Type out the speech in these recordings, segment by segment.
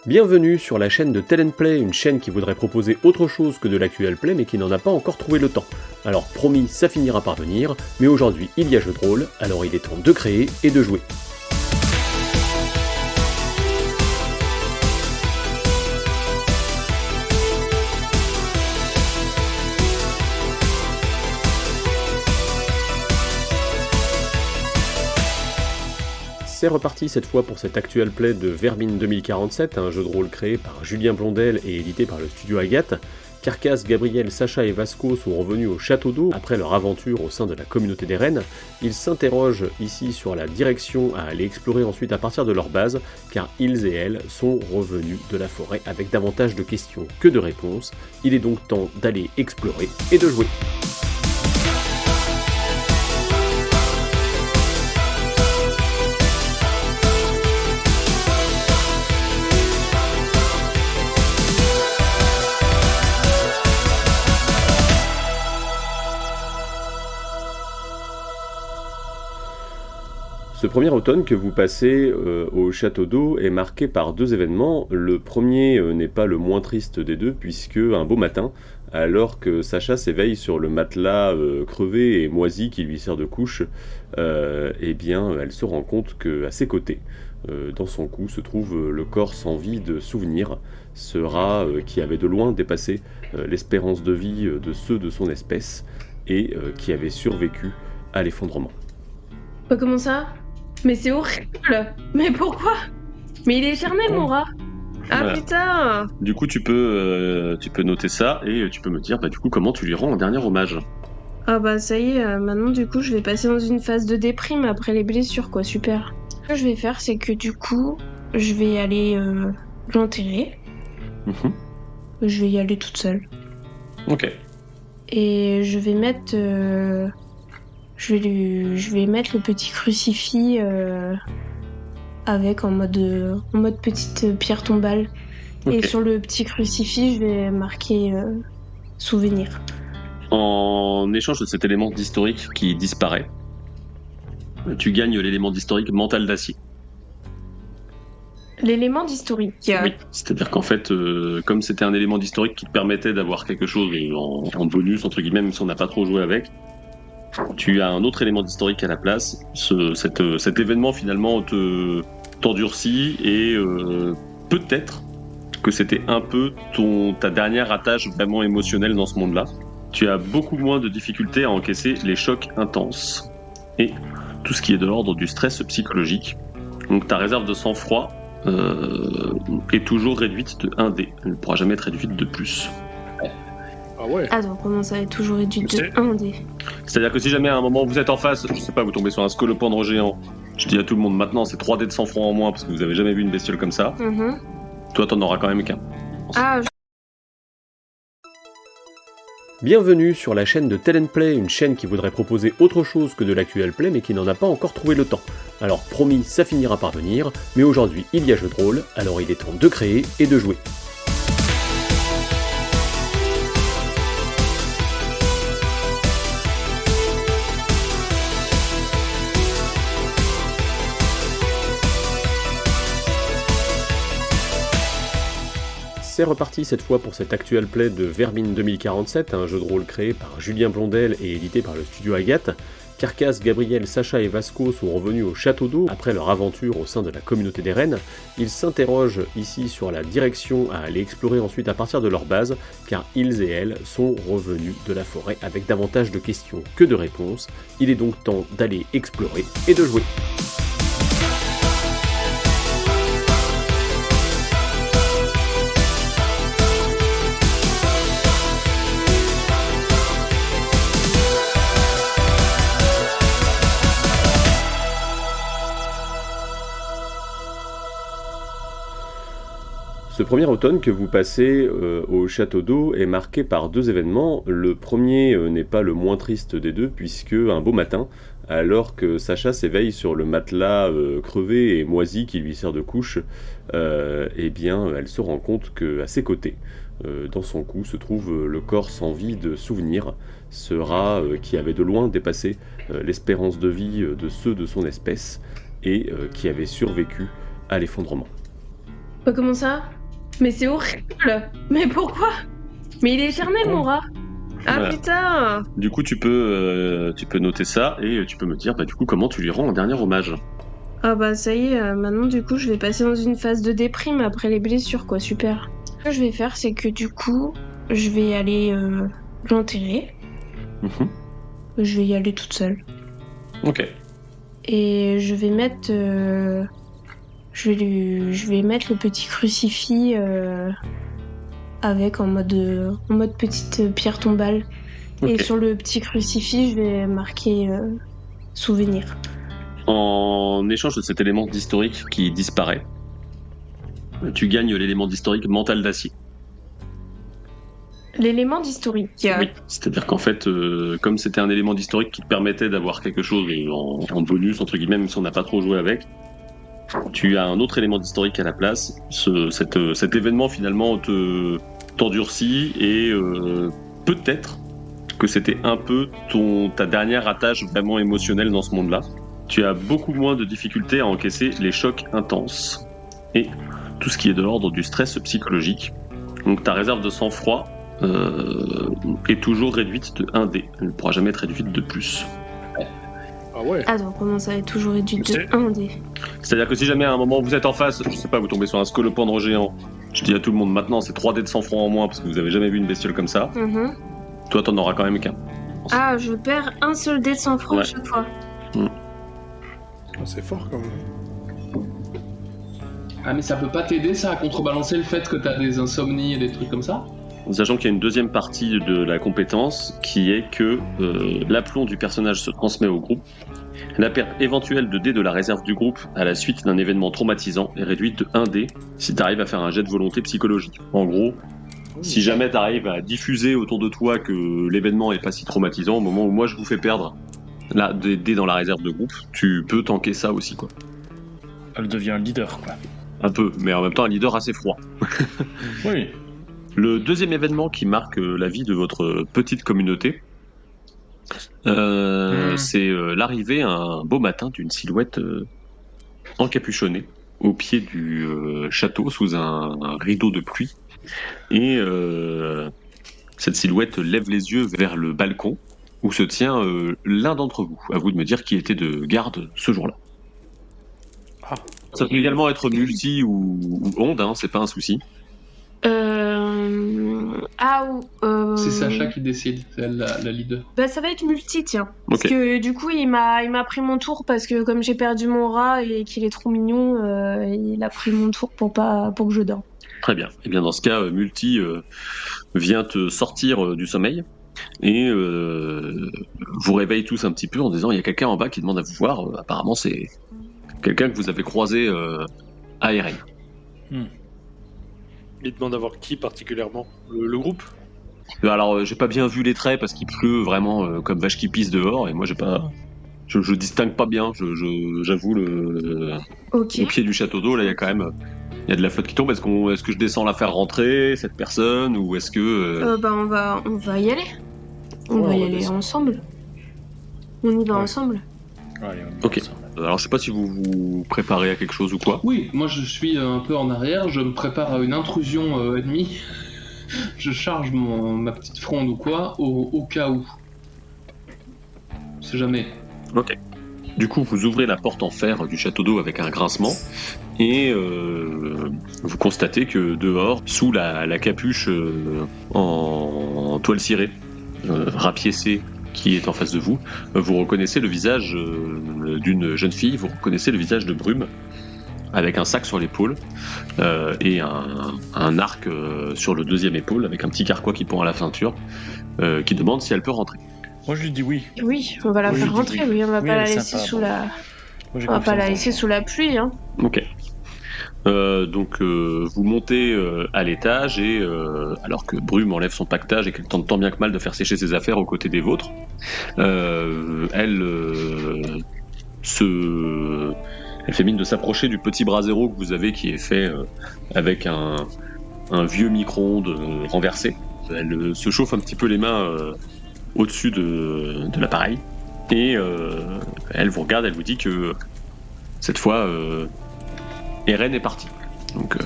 Bienvenue sur la chaîne de Tell & Play, une chaîne qui voudrait proposer autre chose que de l'actuel play mais qui n'en a pas encore trouvé le temps. Alors promis, ça finira par venir, mais aujourd'hui il y a jeu de rôle, alors il est temps de créer et de jouer. C'est reparti cette fois pour cet actual play de Vermine 2047, un jeu de rôle créé par Julien Blondel et édité par le studio Agathe. Carcasse, Gabriel, Sacha et Vasco sont revenus au Château d'Eau après leur aventure au sein de la communauté des Rennes. Ils s'interrogent ici sur la direction à aller explorer ensuite à partir de leur base, car ils et elles sont revenus de la forêt avec davantage de questions que de réponses. Il est donc temps d'aller explorer et de jouer. Ce premier automne que vous passez au Château d'Eau est marqué par deux événements. Le premier n'est pas le moins triste des deux, puisque un beau matin, alors que Sacha s'éveille sur le matelas crevé et moisi qui lui sert de couche, eh bien, elle se rend compte qu'à ses côtés, dans son cou, se trouve le corps sans vie de Souvenir, ce rat qui avait de loin dépassé l'espérance de vie de ceux de son espèce et qui avait survécu à l'effondrement. Comment ça? Mais c'est horrible! Mais pourquoi? Mais il est éternel, mon rat! Ah Voilà. Putain! Du coup, tu peux noter ça et tu peux me dire du coup comment tu lui rends un dernier hommage. Ah bah ça y est, maintenant du coup je vais passer dans une phase de déprime après les blessures, quoi, super. Ce que je vais faire, c'est que du coup, je vais aller l'enterrer. Mhm. Je vais y aller toute seule. Ok. Et je vais mettre... Je vais mettre le petit crucifix avec en mode petite pierre tombale. Ok. Et sur le petit crucifix, je vais marquer souvenir. En échange de cet élément d'historique qui disparaît, tu gagnes l'élément d'historique mental d'acier. L'élément d'historique. Oui. C'est-à-dire qu'en fait, comme c'était un élément d'historique qui te permettait d'avoir quelque chose en bonus, entre guillemets, même si on n'a pas trop joué avec, tu as un autre élément d'historique à la place. Cet événement finalement t'endurcit et peut-être que c'était un peu ta dernière attache vraiment émotionnelle dans ce monde-là. Tu as beaucoup moins de difficultés à encaisser les chocs intenses et tout ce qui est de l'ordre du stress psychologique. Donc ta réserve de sang-froid est toujours réduite de 1 dé. Elle ne pourra jamais être réduite de plus. Ah ouais. Attends, comment ça est toujours réduit de C'est- 1 dé? C'est-à-dire que si jamais à un moment vous êtes en face, je sais pas, vous tombez sur un scolopendre géant, je dis à tout le monde maintenant c'est 3 dés de sang-froid en moins parce que vous avez jamais vu une bestiole comme ça, toi t'en auras quand même qu'un. Ah, Bienvenue sur la chaîne de Tell & Play, une chaîne qui voudrait proposer autre chose que de l'actuel play mais qui n'en a pas encore trouvé le temps. Alors promis, ça finira par venir, mais aujourd'hui il y a jeu de rôle, alors il est temps de créer et de jouer. C'est reparti cette fois pour cet actual play de Vermine 2047, un jeu de rôle créé par Julien Blondel et édité par le studio Agathe. Carcasse, Gabriel, Sacha et Vasco sont revenus au Château d'Eau après leur aventure au sein de la communauté des Rennes. Ils s'interrogent ici sur la direction à aller explorer ensuite à partir de leur base, car ils et elles sont revenus de la forêt avec davantage de questions que de réponses. Il est donc temps d'aller explorer et de jouer. Ce premier automne que vous passez au Château d'Eau est marqué par deux événements. Le premier n'est pas le moins triste des deux, puisque un beau matin, alors que Sacha s'éveille sur le matelas crevé et moisi qui lui sert de couche, eh bien, elle se rend compte qu'à ses côtés, dans son cou, se trouve le corps sans vie de Souvenir, ce rat qui avait de loin dépassé l'espérance de vie de ceux de son espèce et qui avait survécu à l'effondrement. Bah, comment ça? Mais c'est horrible! Mais pourquoi? Mais il est éternel, mon rat! Ah Voilà. putain! Du coup, tu peux noter ça et tu peux me dire, du coup, comment tu lui rends un dernier hommage. Ah bah ça y est, maintenant du coup je vais passer dans une phase de déprime après les blessures, quoi, super. Ce que je vais faire, c'est que du coup, je vais aller l'enterrer. Mhm. Je vais y aller toute seule. Ok. Et je vais mettre... je vais mettre le petit crucifix avec en mode petite pierre tombale. Ok. Et sur le petit crucifix, je vais marquer souvenir. En échange de cet élément d'historique qui disparaît, tu gagnes l'élément d'historique mental d'acier. L'élément d'historique. Oui, c'est-à-dire qu'en fait, comme c'était un élément d'historique qui te permettait d'avoir quelque chose en bonus, entre guillemets, même si on n'a pas trop joué avec, tu as un autre élément d'historique à la place. Cet événement finalement t'endurcit et peut-être que c'était un peu ta dernière attache vraiment émotionnelle dans ce monde-là. Tu as beaucoup moins de difficultés à encaisser les chocs intenses et tout ce qui est de l'ordre du stress psychologique. Donc ta réserve de sang-froid est toujours réduite de 1 dé. Elle ne pourra jamais être réduite de plus. Ah ouais. Attends, comment ça est toujours réduit de C'est- 1 dé? C'est-à-dire que si jamais à un moment vous êtes en face, je sais pas, vous tombez sur un scolopendre géant, je dis à tout le monde maintenant c'est 3 dés de sang-froid en moins parce que vous avez jamais vu une bestiole comme ça, Mhm. toi t'en auras quand même qu'un. Ah, je perds un seul dé de sang-froid Ouais. à chaque fois. Ah, c'est fort quand même. Ah, mais ça peut pas t'aider, ça, à contrebalancer le fait que t'as des insomnies et des trucs comme ça? Sachant qu'il y a une deuxième partie de la compétence qui est que l'aplomb du personnage se transmet au groupe. La perte éventuelle de dés de la réserve du groupe à la suite d'un événement traumatisant est réduite de 1 dé si tu arrives à faire un jet de volonté psychologique. En gros, si jamais tu arrives à diffuser autour de toi que l'événement est pas si traumatisant, au moment où moi je vous fais perdre des dés dans la réserve de groupe, tu peux tanker ça aussi, quoi. Elle devient leader, quoi. Un peu, mais en même temps un leader assez froid. Oui. Le deuxième événement qui marque la vie de votre petite communauté, c'est l'arrivée un beau matin d'une silhouette encapuchonnée au pied du château sous un rideau de pluie. Et cette silhouette lève les yeux vers le balcon où se tient l'un d'entre vous. À vous de me dire qui était de garde ce jour-là. Ah. Ça peut également être multi ou onde, hein, c'est pas un souci. C'est Sacha qui décide, c'est elle la leader. Bah ça va être multi, tiens. Parce Ok. que du coup, il m'a pris mon tour parce que comme j'ai perdu mon rat et qu'il est trop mignon, il a pris mon tour pour que je dorme. Très bien. Et bien dans ce cas, Multi vient te sortir du sommeil et vous réveille tous un petit peu en disant il y a quelqu'un en bas qui demande à vous voir. Apparemment c'est quelqu'un que vous avez croisé à RN. Il demande d'avoir qui particulièrement? Le groupe? Alors j'ai pas bien vu les traits parce qu'il pleut vraiment comme vache qui pisse dehors et moi j'ai pas. Je distingue pas bien, j'avoue Ok. au pied du château d'eau là il y a quand même il y a de la flotte qui tombe. Est-ce que je descends la faire rentrer cette personne ou est-ce que Bah on va y aller. On Ouais, va y on va aller descendre. ensemble. On y va Ouais. ensemble. Allez, on y Ok. va ensemble. alors je sais pas si vous vous préparez à quelque chose ou quoi. Oui, moi je suis un peu en arrière, je me prépare à une intrusion ennemie. Je charge ma petite fronde ou quoi, au cas où. On sait jamais. Ok. Du coup, vous ouvrez la porte en fer du château d'eau avec un grincement et vous constatez que dehors, sous la capuche en toile cirée, rapiécée qui est en face de vous, vous reconnaissez le visage d'une jeune fille, vous reconnaissez le visage de Brume avec un sac sur l'épaule et un arc sur le deuxième épaule avec un petit carquois qui pend à la ceinture qui demande si elle peut rentrer. Moi, je lui dis oui. Oui, on va la Oui, faire je dis rentrer. oui. Oui, on va Oui, pas la elle est laisser sympa, sous bon. la. Moi, j'ai On va pas confiance la en laisser elle. sous la pluie, hein. Ok. Donc vous montez à l'étage et alors que Brume enlève son pactage et qu'elle tente tant bien que mal de faire sécher ses affaires aux côtés des vôtres, elle fait mine de s'approcher du petit brasero que vous avez qui est fait avec un vieux micro-ondes renversé. Elle se chauffe un petit peu les mains au-dessus de l'appareil et elle vous regarde, elle vous dit que cette fois Eren est parti. Donc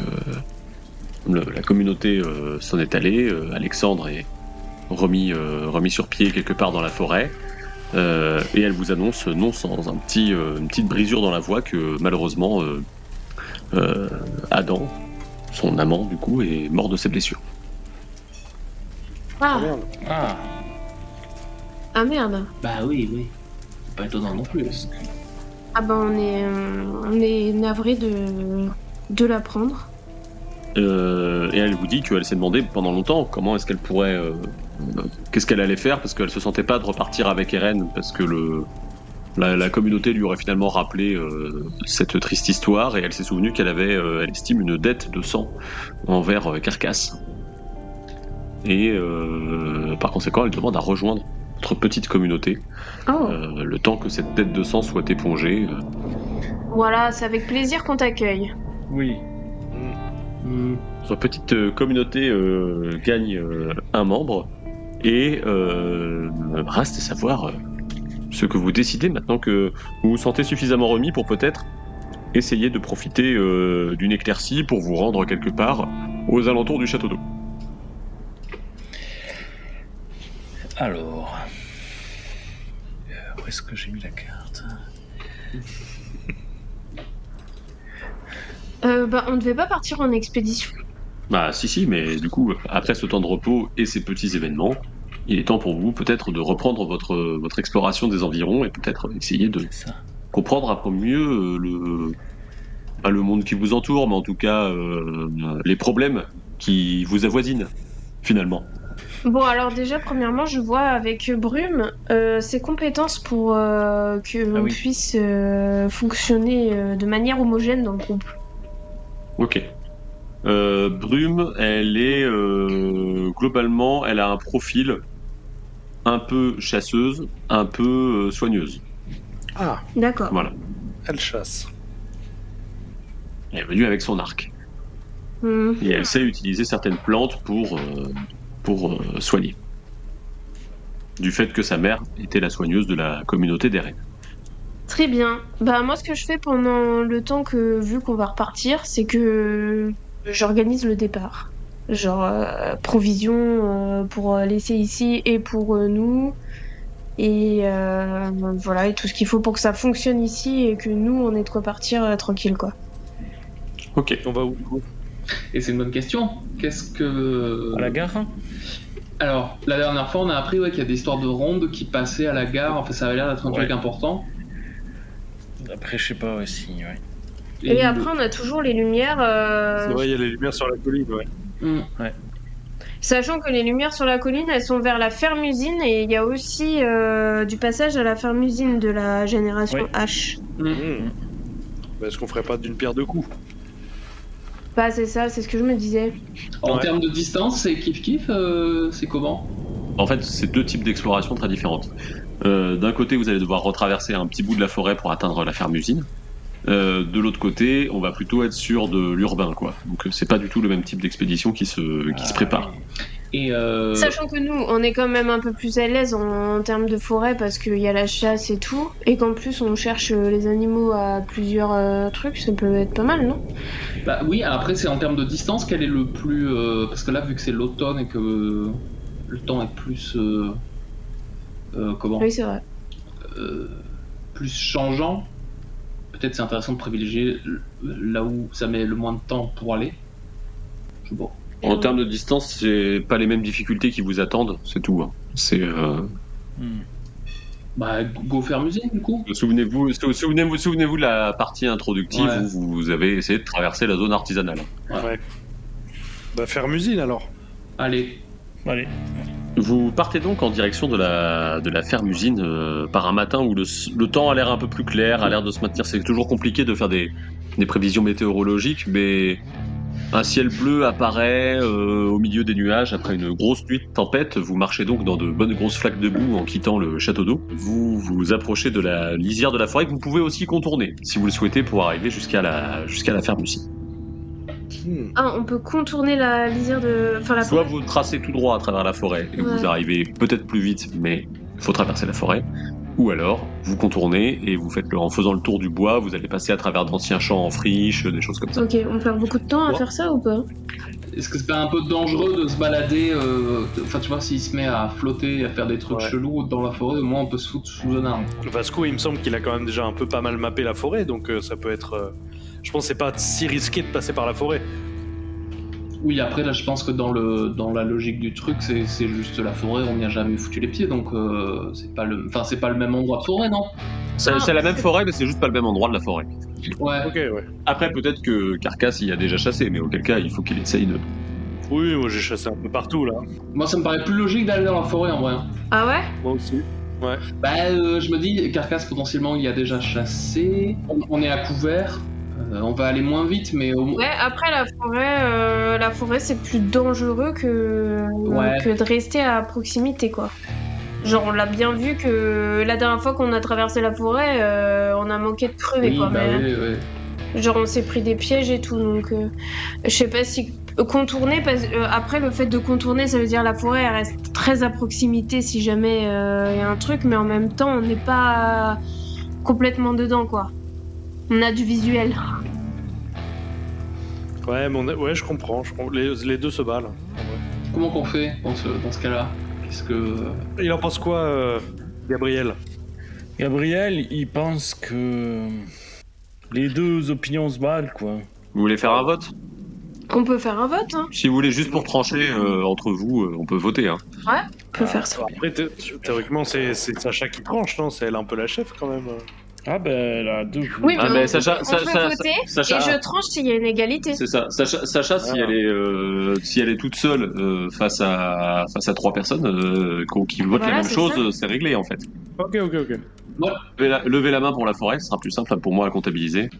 la communauté s'en est allée. Alexandre est remis sur pied quelque part dans la forêt. Et elle vous annonce, non sans une petite brisure dans la voix, que malheureusement Adam, son amant du coup, est mort de ses blessures. Ah, Merde. Ah, ah merde. Bah oui. C'est pas étonnant non plus. Ah bah on est navré de l'apprendre. Et elle vous dit qu'elle s'est demandé pendant longtemps comment est-ce qu'elle pourrait, qu'est-ce qu'elle allait faire, parce qu'elle se sentait pas de repartir avec Eren, parce que la communauté lui aurait finalement rappelé cette triste histoire, et elle s'est souvenue qu'elle avait, elle estime, une dette de sang envers Carcasse. Et par conséquent, elle demande à rejoindre votre petite communauté, Oh, le temps que cette dette de sang soit épongée. voilà, c'est avec plaisir qu'on t'accueille. oui. Votre petite communauté gagne un membre, et reste à savoir ce que vous décidez maintenant que vous vous sentez suffisamment remis pour peut-être essayer de profiter d'une éclaircie pour vous rendre quelque part aux alentours du château d'eau. Alors... où est-ce que j'ai mis la carte? Bah on devait pas partir en expédition. Bah si, mais du coup, après ce temps de repos et ces petits événements, il est temps pour vous peut-être de reprendre votre exploration des environs et peut-être essayer de C'est ça. comprendre un peu mieux pas le monde qui vous entoure, mais en tout cas les problèmes qui vous avoisinent finalement. Bon alors déjà premièrement je vois avec Brume ses compétences pour que l'on oui. puisse fonctionner de manière homogène dans le groupe. Ok. Brume, elle est globalement, elle a un profil un peu chasseuse, un peu soigneuse. Ah, D'accord. Voilà. elle chasse. Elle est venue avec son arc. Hmm. Et elle sait utiliser certaines plantes pour soigner. Du fait que sa mère était la soigneuse de la communauté d'Eren. Très bien. Bah moi ce que je fais pendant le temps que vu qu'on va repartir, c'est que j'organise le départ. Genre provisions pour laisser ici et pour nous. Et voilà, et tout ce qu'il faut pour que ça fonctionne ici et que nous on ait de quoi partir tranquille quoi. Ok. On va où du coup? Et c'est une bonne question. Qu'est-ce que... À la gare, hein? Alors, la dernière fois, on a appris qu'il y a des histoires de rondes qui passaient à la gare. Enfin, ça avait l'air d'être un truc important. Après, je sais pas, ouais, si, ouais. Et après on a toujours les lumières. C'est vrai, il y a les lumières sur la colline, ouais. Sachant que les lumières sur la colline, elles sont vers la ferme-usine et il y a aussi du passage à la ferme-usine de la génération Oui. H. Bah, est-ce qu'on ferait pas d'une pierre deux coups? Bah c'est ça, c'est ce que je me disais. En Ouais. termes de distance, c'est kiff-kiff, c'est comment? En fait, c'est deux types d'exploration très différentes. D'un côté, vous allez devoir retraverser un petit bout de la forêt pour atteindre la ferme-usine. De l'autre côté, on va plutôt être sur de l'urbain, quoi. Donc c'est pas du tout le même type d'expédition qui se prépare. Et Sachant que nous, on est quand même un peu plus à l'aise en termes de forêt parce qu'il y a la chasse et tout, et qu'en plus on cherche les animaux à plusieurs trucs, ça peut être pas mal, non? bah oui, après c'est en termes de distance, quel est le plus... parce que là, vu que c'est l'automne et que le temps est plus... comment Oui, c'est vrai. plus changeant, peut-être c'est intéressant de privilégier là où ça met le moins de temps pour aller. Je sais pas. En termes de distance, c'est pas les mêmes difficultés qui vous attendent, c'est tout. Hein. C'est Bah, go faire musée du coup. souvenez-vous de la partie introductive Ouais. où vous avez essayé de traverser la zone artisanale. Ouais. Bah, faire usine alors. Allez. Allez. Vous partez donc en direction de la ferme-usine par un matin où le temps a l'air un peu plus clair, a l'air de se maintenir. C'est toujours compliqué de faire des prévisions météorologiques, mais un ciel bleu apparaît au milieu des nuages après une grosse nuit de tempête. Vous marchez donc dans de bonnes grosses flaques de boue en quittant le château d'eau. Vous vous approchez de la lisière de la forêt que vous pouvez aussi contourner si vous le souhaitez pour arriver jusqu'à la ferme-usine. Ah, on peut contourner la lisière de... Enfin, la Soit forêt. vous tracez tout droit à travers la forêt et Ouais. vous arrivez peut-être plus vite, mais il faut traverser la forêt. Ou alors, vous contournez et vous faites en faisant le tour du bois, vous allez passer à travers d'anciens champs en friche, des choses comme ça. Ok, on perd beaucoup de temps à faire ça ou pas? Est-ce que c'est pas un peu dangereux de se balader enfin, tu vois, s'il se met à flotter, à faire des trucs Ouais. chelous dans la forêt, au moins on peut se foutre sous un arbre. Vasco, il me semble qu'il a quand même déjà un peu pas mal mappé la forêt, donc ça peut être... Je pense que c'est pas si risqué de passer par la forêt. Oui, après, là, je pense que dans la logique du truc, c'est juste la forêt, on n'y a jamais foutu les pieds, donc c'est pas le même endroit de forêt, non? C'est la même forêt, mais c'est juste pas le même endroit de la forêt. Ouais. Ok, ouais. Après, peut-être que Carcasse y a déjà chassé, mais auquel cas, il faut qu'il essaye de... Oui, moi j'ai chassé un peu partout, là. Moi, ça me paraît plus logique d'aller dans la forêt, en vrai. Ah ouais? Moi aussi. Ouais. Bah, je me dis, Carcasse, potentiellement, il y a déjà chassé. On est à couvert. On va aller moins vite, mais au moins... Ouais, après la forêt c'est plus dangereux Ouais. que de rester à proximité quoi. Genre on l'a bien vu que la dernière fois qu'on a traversé la forêt, on a manqué de crever Oui, quoi. bah Mais oui. genre on s'est pris des pièges et tout donc je sais pas si contourner après le fait de contourner ça veut dire la forêt elle reste très à proximité si jamais y a un truc mais en même temps on n'est pas complètement dedans quoi. On a du visuel. Ouais, mais ouais, je comprends. Les deux se balent. En vrai. Comment qu'on fait dans ce cas-là? Qu'est-ce que... Il en pense quoi, Gabriel? Gabriel, il pense que les deux opinions se valent, quoi. Vous voulez faire un vote? On peut faire un vote hein. Si vous voulez juste pour trancher entre vous, on peut voter. Hein. On peut faire ça. Après, théoriquement, c'est Sacha qui tranche, non? C'est elle un peu la chef, quand même. Ah ben là, deux. Oui, Ah, mais mais Sacha, on peut voter Sacha, et je tranche s'il y a une égalité. c'est ça. Sacha, si elle est toute seule face à 3 personnes qui votent Voilà, la même c'est chose, ça. c'est réglé en fait. Ok. Levez la main pour la forêt, ce sera plus simple pour moi à comptabiliser.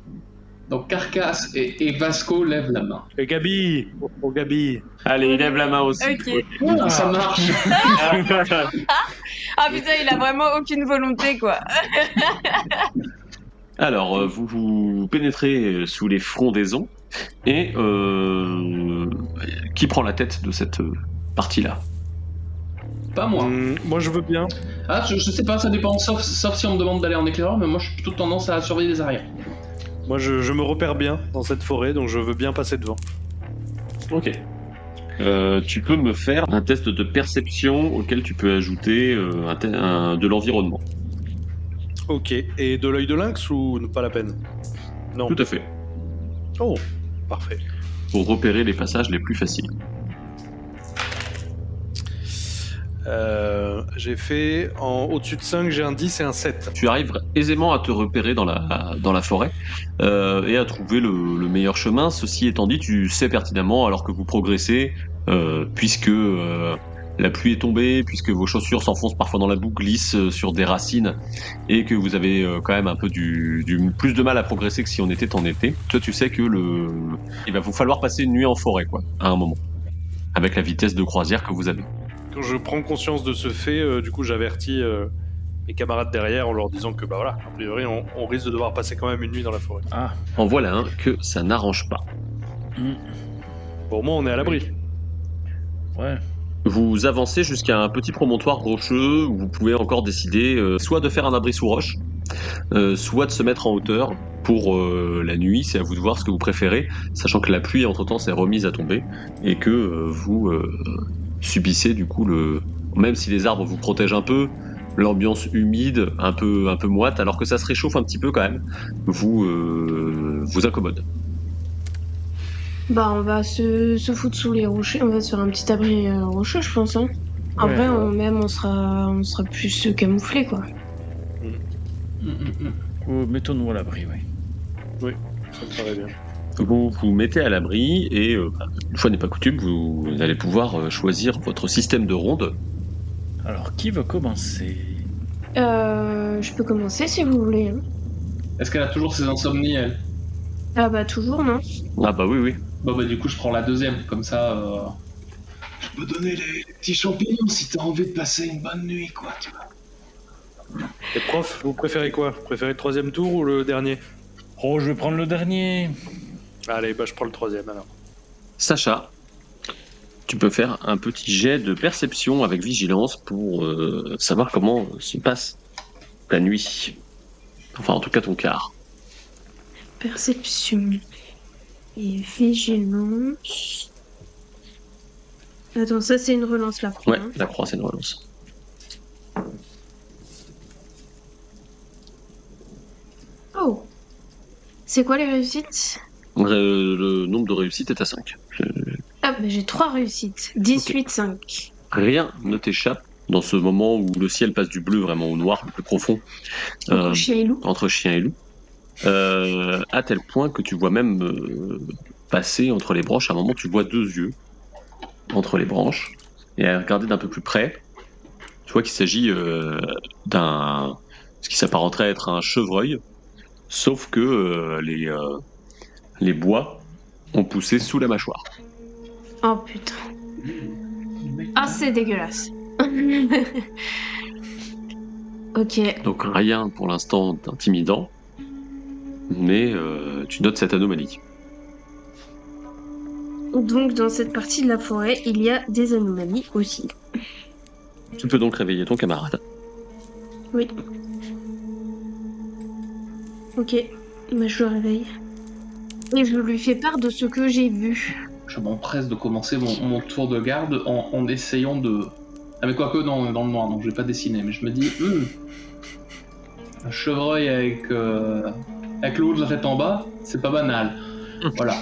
Donc Carcasse et Vasco lèvent la main. Et Gabi! Oh, Gabi! Allez, il lève la main aussi. Ok. Ça marche. Ah putain, il a vraiment aucune volonté quoi. Alors, vous pénétrez sous les frondaisons et qui prend la tête de cette partie-là? Pas moi. Moi, je veux bien. Ah, je sais pas, ça dépend, sauf si on me demande d'aller en éclaireur, mais moi j'ai plutôt tendance à surveiller les arrières. Moi, je me repère bien dans cette forêt, donc je veux bien passer devant. Ok. Tu peux me faire un test de perception auquel tu peux ajouter de l'environnement. Ok. Et de l'œil de lynx ou pas la peine? Non. Tout à fait. Oh, parfait. Pour repérer les passages les plus faciles. J'ai fait au-dessus de 5, j'ai un 10 et un 7. Tu arrives aisément à te repérer dans la forêt et à trouver le meilleur chemin. Ceci étant dit, tu sais pertinemment, alors que vous progressez, puisque la pluie est tombée, puisque vos chaussures s'enfoncent parfois dans la boue, glissent sur des racines, et que vous avez quand même un peu du plus de mal à progresser que si on était en été. Toi, tu sais que il va vous falloir passer une nuit en forêt, quoi, à un moment, avec la vitesse de croisière que vous avez. Quand je prends conscience de ce fait, du coup, j'avertis mes camarades derrière en leur disant que, bah voilà, a priori, on risque de devoir passer quand même une nuit dans la forêt. Ah. En voilà un que ça n'arrange pas. Bon, au moins, on est à l'abri. Ouais. Vous avancez jusqu'à un petit promontoire rocheux où vous pouvez encore décider soit de faire un abri sous roche, soit de se mettre en hauteur pour la nuit. C'est à vous de voir ce que vous préférez, sachant que la pluie entre-temps s'est remise à tomber et que vous subissez du coup même si les arbres vous protègent un peu, l'ambiance humide, un peu moite, alors que ça se réchauffe un petit peu quand même, vous incommode. Bah on va se foutre sous les rochers, on va se faire un petit abri rocheux je pense hein. En Ouais, vrai ouais. on sera plus camouflé quoi. Oh, mettons-nous à l'abri, ouais. Ça me paraît bien. Vous vous mettez à l'abri et, une fois n'est pas coutume, vous allez pouvoir choisir votre système de ronde. Alors, qui veut commencer? Je peux commencer si vous voulez. Hein. Est-ce qu'elle a toujours ses insomnies, elle? Ah bah toujours non. Ah bah oui. Bon bah du coup je prends la deuxième, comme ça... Je peux donner les petits champignons si t'as envie de passer une bonne nuit, quoi, tu vois. Et prof, vous préférez quoi? Vous préférez le 3e tour ou le dernier? Oh, je vais prendre le dernier. Allez, bah je prends le 3e alors. Sacha, tu peux faire un petit jet de perception avec vigilance pour savoir comment la nuit. Enfin, en tout cas, ton quart. Perception et vigilance. Attends, ça c'est une relance là. Ouais, la croix, c'est une relance. Oh. C'est quoi les réussites? Le nombre de réussites est à 5. Ah, mais j'ai 3 réussites. 18, 5. Rien ne t'échappe dans ce moment où le ciel passe du bleu vraiment au noir, le plus profond. Chien et loup. Entre chien et loup. À tel point que tu vois même passer entre les branches. À un moment, tu vois 2 yeux entre les branches. Et à regarder d'un peu plus près, tu vois qu'il s'agit d'un... ce qui s'apparenterait à être un chevreuil. Sauf que les bois ont poussé sous la mâchoire. Oh putain. Ah, c'est dégueulasse. Ok. Donc rien pour l'instant d'intimidant, mais tu notes cette anomalie. Donc, dans cette partie de la forêt, il y a des anomalies aussi. Tu peux donc réveiller ton camarade. Oui. Ok. Bah, je le réveille. Et je lui fais part de ce que j'ai vu. Je m'empresse de commencer mon tour de garde en essayant de... Ah mais quoique dans le noir, donc je vais pas dessiner, mais je me dis... un chevreuil avec le haut de la tête en bas, c'est pas banal. Voilà.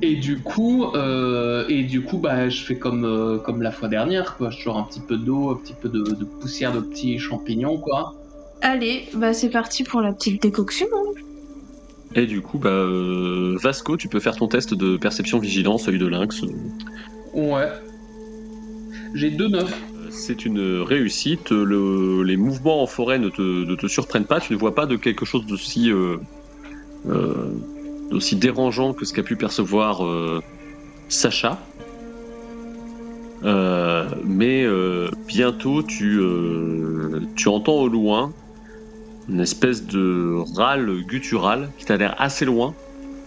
Et du coup, bah, je fais comme la fois dernière, quoi. Genre un petit peu d'eau, un petit peu de poussière de petits champignons, quoi. Allez, bah c'est parti pour la petite décoction. Et du coup, bah, Vasco, tu peux faire ton test de perception vigilance, œil de lynx. Ouais. J'ai 2-9. C'est une réussite. Les mouvements en forêt ne te surprennent pas. Tu ne vois pas de quelque chose d'aussi dérangeant que ce qu'a pu percevoir Sacha. Mais bientôt, tu entends au loin une espèce de râle guttural qui t'a l'air assez loin,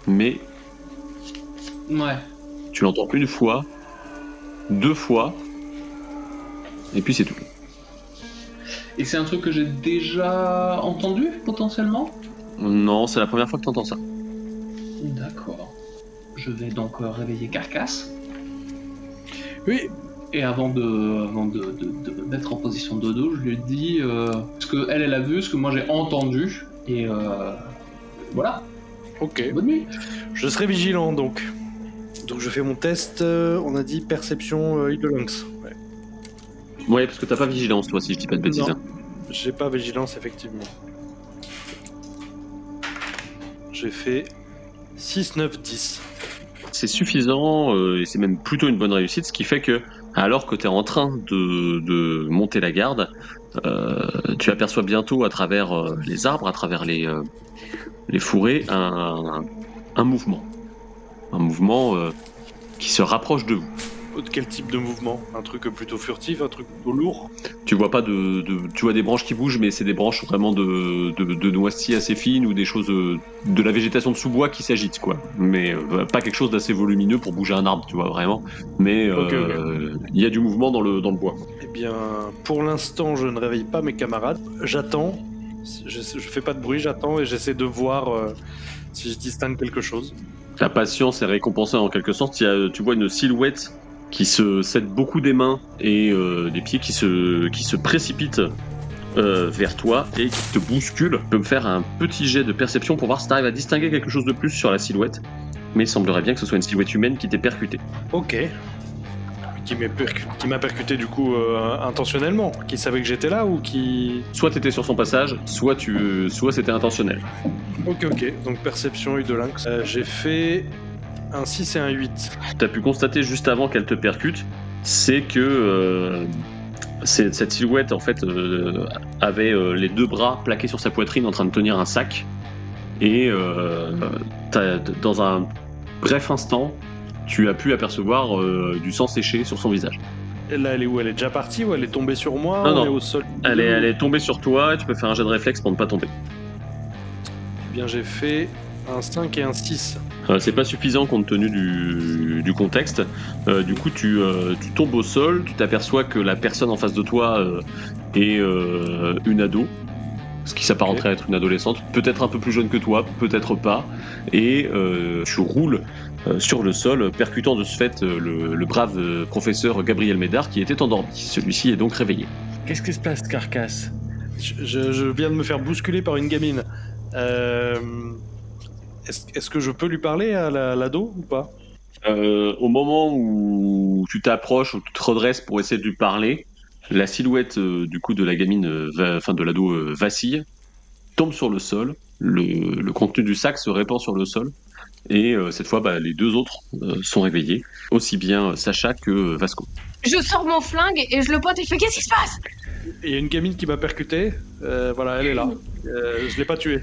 mais Ouais. tu l'entends une fois, 2 fois, et puis c'est tout. Et c'est un truc que j'ai déjà entendu, potentiellement ? Non, c'est la première fois que tu entends ça. D'accord. Je vais donc réveiller Carcasse. Oui. Et avant de mettre en position de dodo, je lui dis ce que elle a vu, ce que moi j'ai entendu, et voilà. Ok. Bonne nuit. Je serai vigilant donc. Donc je fais mon test, on a dit perception œil de lynx. Ouais. Ouais, parce que t'as pas vigilance, toi, si je dis pas de bêtises. Non. Hein. J'ai pas vigilance, effectivement. J'ai fait 6, 9, 10. C'est suffisant, et c'est même plutôt une bonne réussite, ce qui fait que, alors que t'es en train de monter la garde, tu aperçois bientôt à travers les arbres, à travers les fourrés, un mouvement. Un mouvement qui se rapproche de vous. Quel type de mouvement? Un truc plutôt furtif, un truc plutôt lourd? Tu vois pas tu vois des branches qui bougent, mais c'est des branches vraiment de noisetiers assez fines ou des choses de la végétation de sous-bois qui s'agitent, quoi. Mais pas quelque chose d'assez volumineux pour bouger un arbre, tu vois, vraiment. Mais il y a du mouvement dans le bois. Eh bien, pour l'instant, je ne réveille pas mes camarades. J'attends. Je fais pas de bruit, j'attends et j'essaie de voir si je distingue quelque chose. Ta patience est récompensée en quelque sorte. Tu vois une silhouette qui se cède beaucoup des mains et des pieds qui se précipitent vers toi et qui te bousculent. Tu peux me faire un petit jet de perception pour voir si tu arrives à distinguer quelque chose de plus sur la silhouette. Mais il semblerait bien que ce soit une silhouette humaine qui t'ait percuté. Ok. Qui m'a percuté du coup intentionnellement. Qui savait que j'étais là ou qui... Soit t'étais sur son passage, soit c'était intentionnel. Ok. Donc perception œil de lynx. J'ai fait un 6 et un 8. T'as pu constater juste avant qu'elle te percute, c'est que cette silhouette en fait avait les 2 bras plaqués sur sa poitrine en train de tenir un sac. Et dans un bref instant, tu as pu apercevoir du sang séché sur son visage. Et là, elle est où? Elle est déjà partie ou elle est tombée sur moi? Non. Elle est au sol. Elle est tombée sur toi et tu peux faire un jet de réflexe pour ne pas tomber. Eh bien, j'ai fait Un 5 et un 6. C'est pas suffisant compte tenu du contexte. Du coup, tu tombes au sol, tu t'aperçois que la personne en face de toi est une ado, ce qui s'apparenterait à être une adolescente, peut-être un peu plus jeune que toi, peut-être pas, et tu roules sur le sol, percutant de ce fait le brave professeur Gabriel Médard qui était endormi. Celui-ci est donc réveillé. Qu'est-ce qui se passe, Carcasse? Je viens de me faire bousculer par une gamine. Est-ce que je peux lui parler à l'ado ou pas? Au moment où tu t'approches, où tu te redresses pour essayer de lui parler, la silhouette du coup de la gamine, de l'ado vacille, tombe sur le sol, le contenu du sac se répand sur le sol, et cette fois les deux autres sont réveillés, aussi bien Sacha que Vasco. Je sors mon flingue et je le pointe et je fais qu'est-ce qui se passe? Il y a une gamine qui m'a percuté. Voilà, elle est là. Je l'ai pas tuée.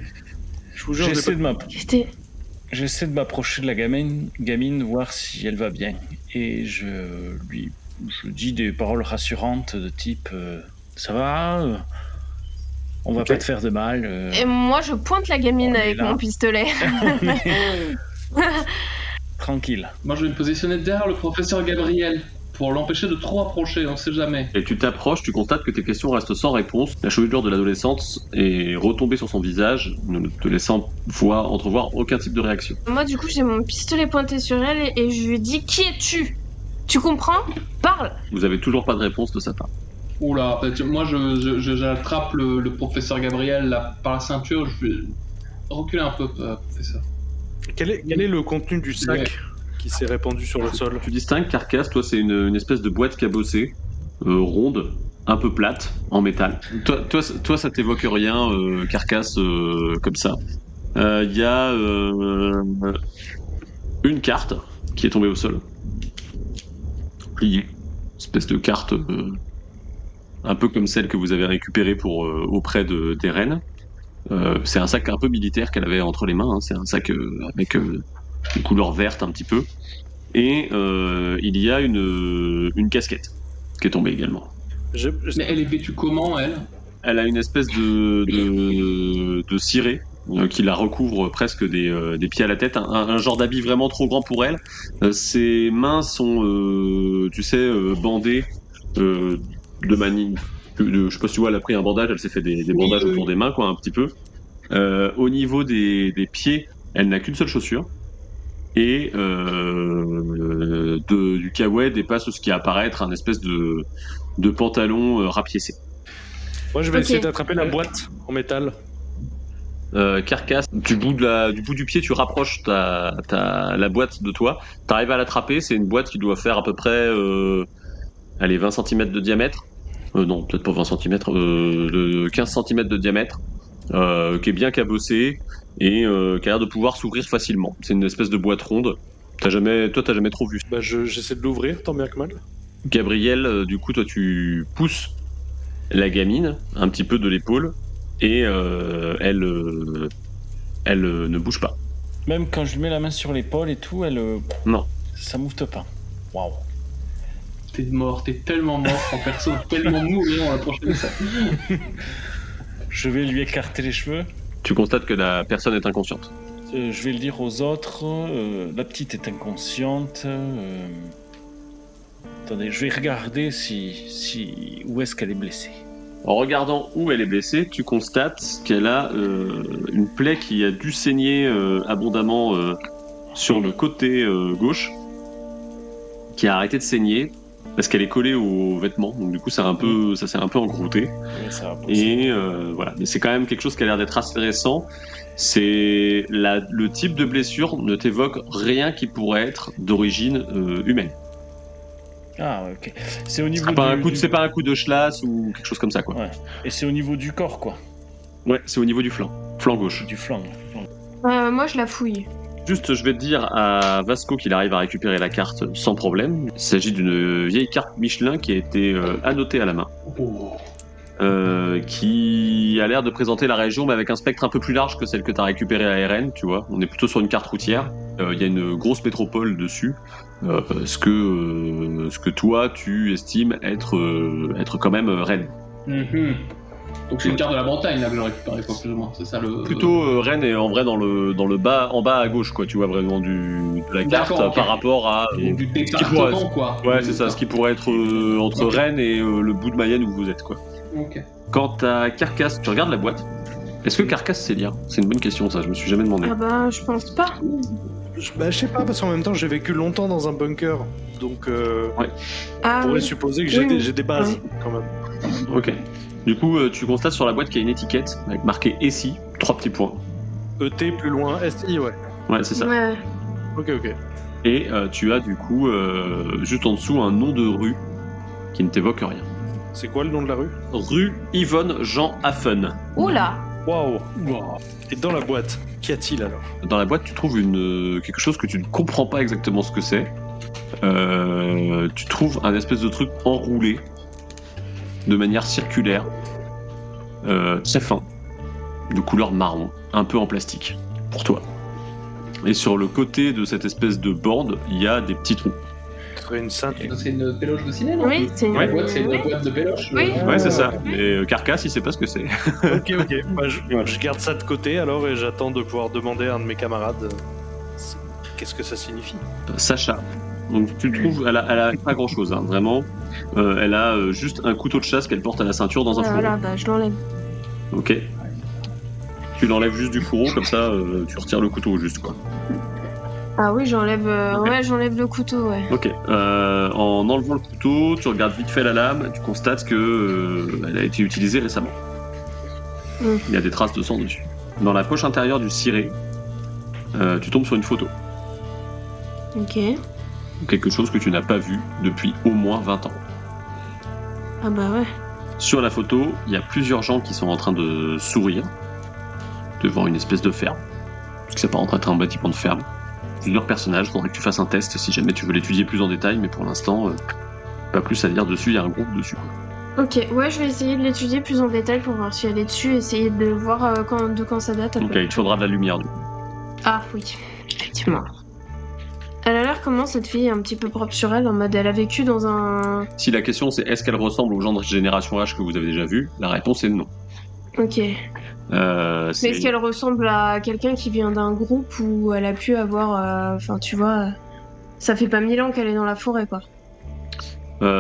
Je vous jure, J'essaie de m'approcher de la gamine, voir si elle va bien. Et je dis des paroles rassurantes de type ça va, on va pas te faire de mal. Et moi, je pointe la gamine avec mon pistolet. Tranquille. Moi, je vais me positionner derrière le professeur Gabriel pour l'empêcher de trop approcher, on sait jamais. Et tu t'approches, tu constates que tes questions restent sans réponse. La chevelure de l'adolescente est retombée sur son visage, ne te laissant entrevoir aucun type de réaction. Moi, du coup, j'ai mon pistolet pointé sur elle et je lui dis qui es-tu? Tu comprends? Parle. Vous avez toujours pas de réponse de sa part. Oula, moi j'attrape le professeur Gabriel là, par la ceinture, je vais reculer un peu, professeur. Quel est le contenu du sac qui s'est répandu sur le sol? Tu distingues Carcasse, toi c'est une espèce de boîte cabossée, ronde, un peu plate, en métal. Toi ça t'évoque rien, Carcasse, comme ça. Il y a une carte qui est tombée au sol, pliée, espèce de carte un peu comme celle que vous avez récupérée auprès des reines. C'est un sac un peu militaire qu'elle avait entre les mains, hein. C'est un sac avec une couleur verte un petit peu. Et il y a une casquette qui est tombée également. Mais elle est vêtue comment, elle? Elle a une espèce de ciré qui la recouvre presque des pieds à la tête, un genre d'habit vraiment trop grand pour elle. Ses mains sont, bandées de manière... je sais pas si tu vois, elle a pris un bandage, elle s'est fait des bandages autour des mains, quoi, un petit peu. Au niveau des pieds, elle n'a qu'une seule chaussure. Et du kawaii dépasse ce qui apparaît être un espèce de pantalon rapiécé. Moi, je vais essayer d'attraper la boîte en métal. Carcasse, du bout du pied, tu rapproches la boîte de toi. T'arrives à l'attraper, c'est une boîte qui doit faire à peu près 20 cm de diamètre. Non, peut-être pas 20 cm, de 15 cm de diamètre, qui est bien cabossée et qui a l'air de pouvoir s'ouvrir facilement. C'est une espèce de boîte ronde. T'as jamais trop vu. J'essaie de l'ouvrir, tant bien que mal. Gabriel, du coup, toi tu pousses la gamine un petit peu de l'épaule et elle ne bouge pas. Même quand je lui mets la main sur l'épaule et tout, non, ça moufte pas. Waouh. T'es tellement mort en perso, tellement mourant la prochaine fois. Je vais lui écarter les cheveux. Tu constates que la personne est inconsciente. Je vais le dire aux autres, la petite est inconsciente. Attendez, je vais regarder où est-ce qu'elle est blessée. En regardant où elle est blessée, tu constates qu'elle a une plaie qui a dû saigner abondamment sur le côté gauche, qui a arrêté de saigner parce qu'elle est collée aux vêtements, donc du coup ça s'est un peu encrouté. Et voilà, mais c'est quand même quelque chose qui a l'air d'être assez récent. C'est le type de blessure ne t'évoque rien qui pourrait être d'origine humaine. Ah, ok. C'est au niveau c'est pas un coup de schlass ou quelque chose comme ça, quoi. Ouais. Et c'est au niveau du corps, quoi. Ouais, c'est au niveau du flanc gauche. Du flanc. Moi, je la fouille. Juste, je vais te dire à Vasco qu'il arrive à récupérer la carte sans problème. Il s'agit d'une vieille carte Michelin qui a été annotée à la main. Qui a l'air de présenter la région, mais avec un spectre un peu plus large que celle que tu as récupérée à RN, tu vois. On est plutôt sur une carte routière. Il y a une grosse métropole dessus. Ce que toi, tu estimes être quand même Rennes. Donc c'est une carte de la Bretagne là que j'ai récupérée, quoi, plus ou moins. C'est ça le. Plutôt Rennes est en vrai dans le bas, en bas à gauche, quoi. Tu vois vraiment de la carte D'accord, ok. par rapport à. Donc, du ce qui département, pourrait- quoi. Ouais, c'est ça, ce qui pourrait être entre Ok. Rennes et le bout de Mayenne où vous êtes, quoi. Ok. Quant à Carcasse, tu regardes la boîte. Est-ce que Carcasse sait lire? C'est une bonne question, ça. Je me suis jamais demandé. Ah bah, je pense pas. Je sais pas, parce qu'en même temps, j'ai vécu longtemps dans un bunker. Donc, Ah on pourrait oui. supposer que Oui. j'ai des bases, Ouais. quand même. Ok. Du coup, tu constates sur la boîte qu'il y a une étiquette avec marqué ESI, 3 petits points. ET plus loin, SI, ouais. Ouais, c'est ça. Ouais. Ok. Et tu as du coup, juste en dessous, un nom de rue qui ne t'évoque rien. C'est quoi le nom de la rue? Rue Yvonne Jean Haffen. Oula. Waouh. Et dans la boîte, qu'y a-t-il alors? Dans la boîte, tu trouves quelque chose que tu ne comprends pas exactement ce que c'est. Tu trouves un espèce de truc enroulé de manière circulaire, très fin, de couleur marron, un peu en plastique, pour toi. Et sur le côté de cette espèce de bande, il y a des petits trous. Ce serait une sainte. C'est une péloche de ciné, non? Oui, c'est une... Ouais. La boîte, c'est une Oui. boîte de péloche. Oui. Ouais, c'est ça. Mais Carcasse, il sait pas ce que c'est. Ok. Bah, je garde ça de côté alors et j'attends de pouvoir demander à un de mes camarades qu'est-ce que ça signifie. Sacha. Donc tu le trouves, elle a pas grand chose, vraiment. Elle a juste un couteau de chasse qu'elle porte à la ceinture dans un fourreau. Voilà, bah je l'enlève. Ok. Tu l'enlèves juste du fourreau, comme ça tu retires le couteau juste, quoi. Ah oui, j'enlève Ok. ouais, j'enlève le couteau, ouais. Ok. En enlevant le couteau, tu regardes vite fait la lame, tu constates que elle a été utilisée récemment. Mm. Il y a des traces de sang dessus. Dans la poche intérieure du ciré, tu tombes sur une photo. OK. Quelque chose que tu n'as pas vu depuis au moins 20 ans. Ah bah ouais. Sur la photo, il y a plusieurs gens qui sont en train de sourire devant une espèce de ferme. Parce que ça paraît être un bâtiment de ferme. Plusieurs personnages, faudrait que tu fasses un test si jamais tu veux l'étudier plus en détail, mais pour l'instant, pas plus à lire dessus, il y a un groupe dessus, quoi. Ok, ouais, je vais essayer de l'étudier plus en détail pour voir si elle est dessus, essayer de voir de quand ça date. à peu Ok, près. il te faudra de la lumière, du coup. Ah oui, effectivement. Elle a l'air comment cette fille, un petit peu propre sur elle, en mode elle a vécu dans un... Si la question c'est est-ce qu'elle ressemble aux gens de génération H que vous avez déjà vus, la réponse est non. Ok. Mais C'est- est-ce qu'elle ressemble à quelqu'un qui vient d'un groupe où elle a pu avoir... Enfin, tu vois, ça fait pas 1000 ans qu'elle est dans la forêt, quoi.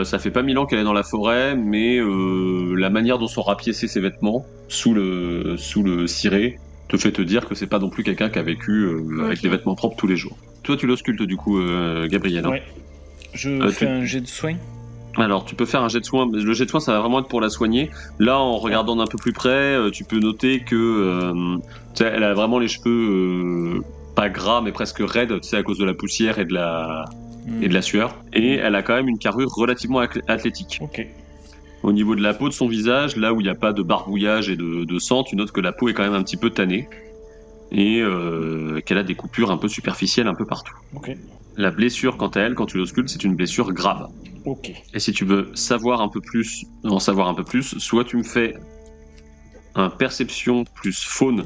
Ça fait pas 1000 ans qu'elle est dans la forêt, mais la manière dont sont rapiécés ses vêtements sous le ciré te fait te dire que c'est pas non plus quelqu'un qui a vécu avec Ok. des vêtements propres tous les jours. Toi, tu l'auscultes du coup, Gabriel. hein. Ouais. Je fais tu- un jet de soin. Alors, tu peux faire un jet de soin. Le jet de soin, ça va vraiment être pour la soigner. Là, en regardant d'un peu plus près, tu peux noter que tu sais, elle a vraiment les cheveux pas gras, mais presque raides, tu sais, à cause de la poussière et de la sueur. Et elle a quand même une carrure relativement athlétique. Ok. Au niveau de la peau de son visage, là où il n'y a pas de barbouillage et de sang, tu notes que la peau est quand même un petit peu tannée et qu'elle a des coupures un peu superficielles un peu partout. Ok. La blessure, quant à elle, quand tu l'auscultes, c'est une blessure grave. Ok. Et si tu veux en savoir un peu plus, soit tu me fais un perception plus faune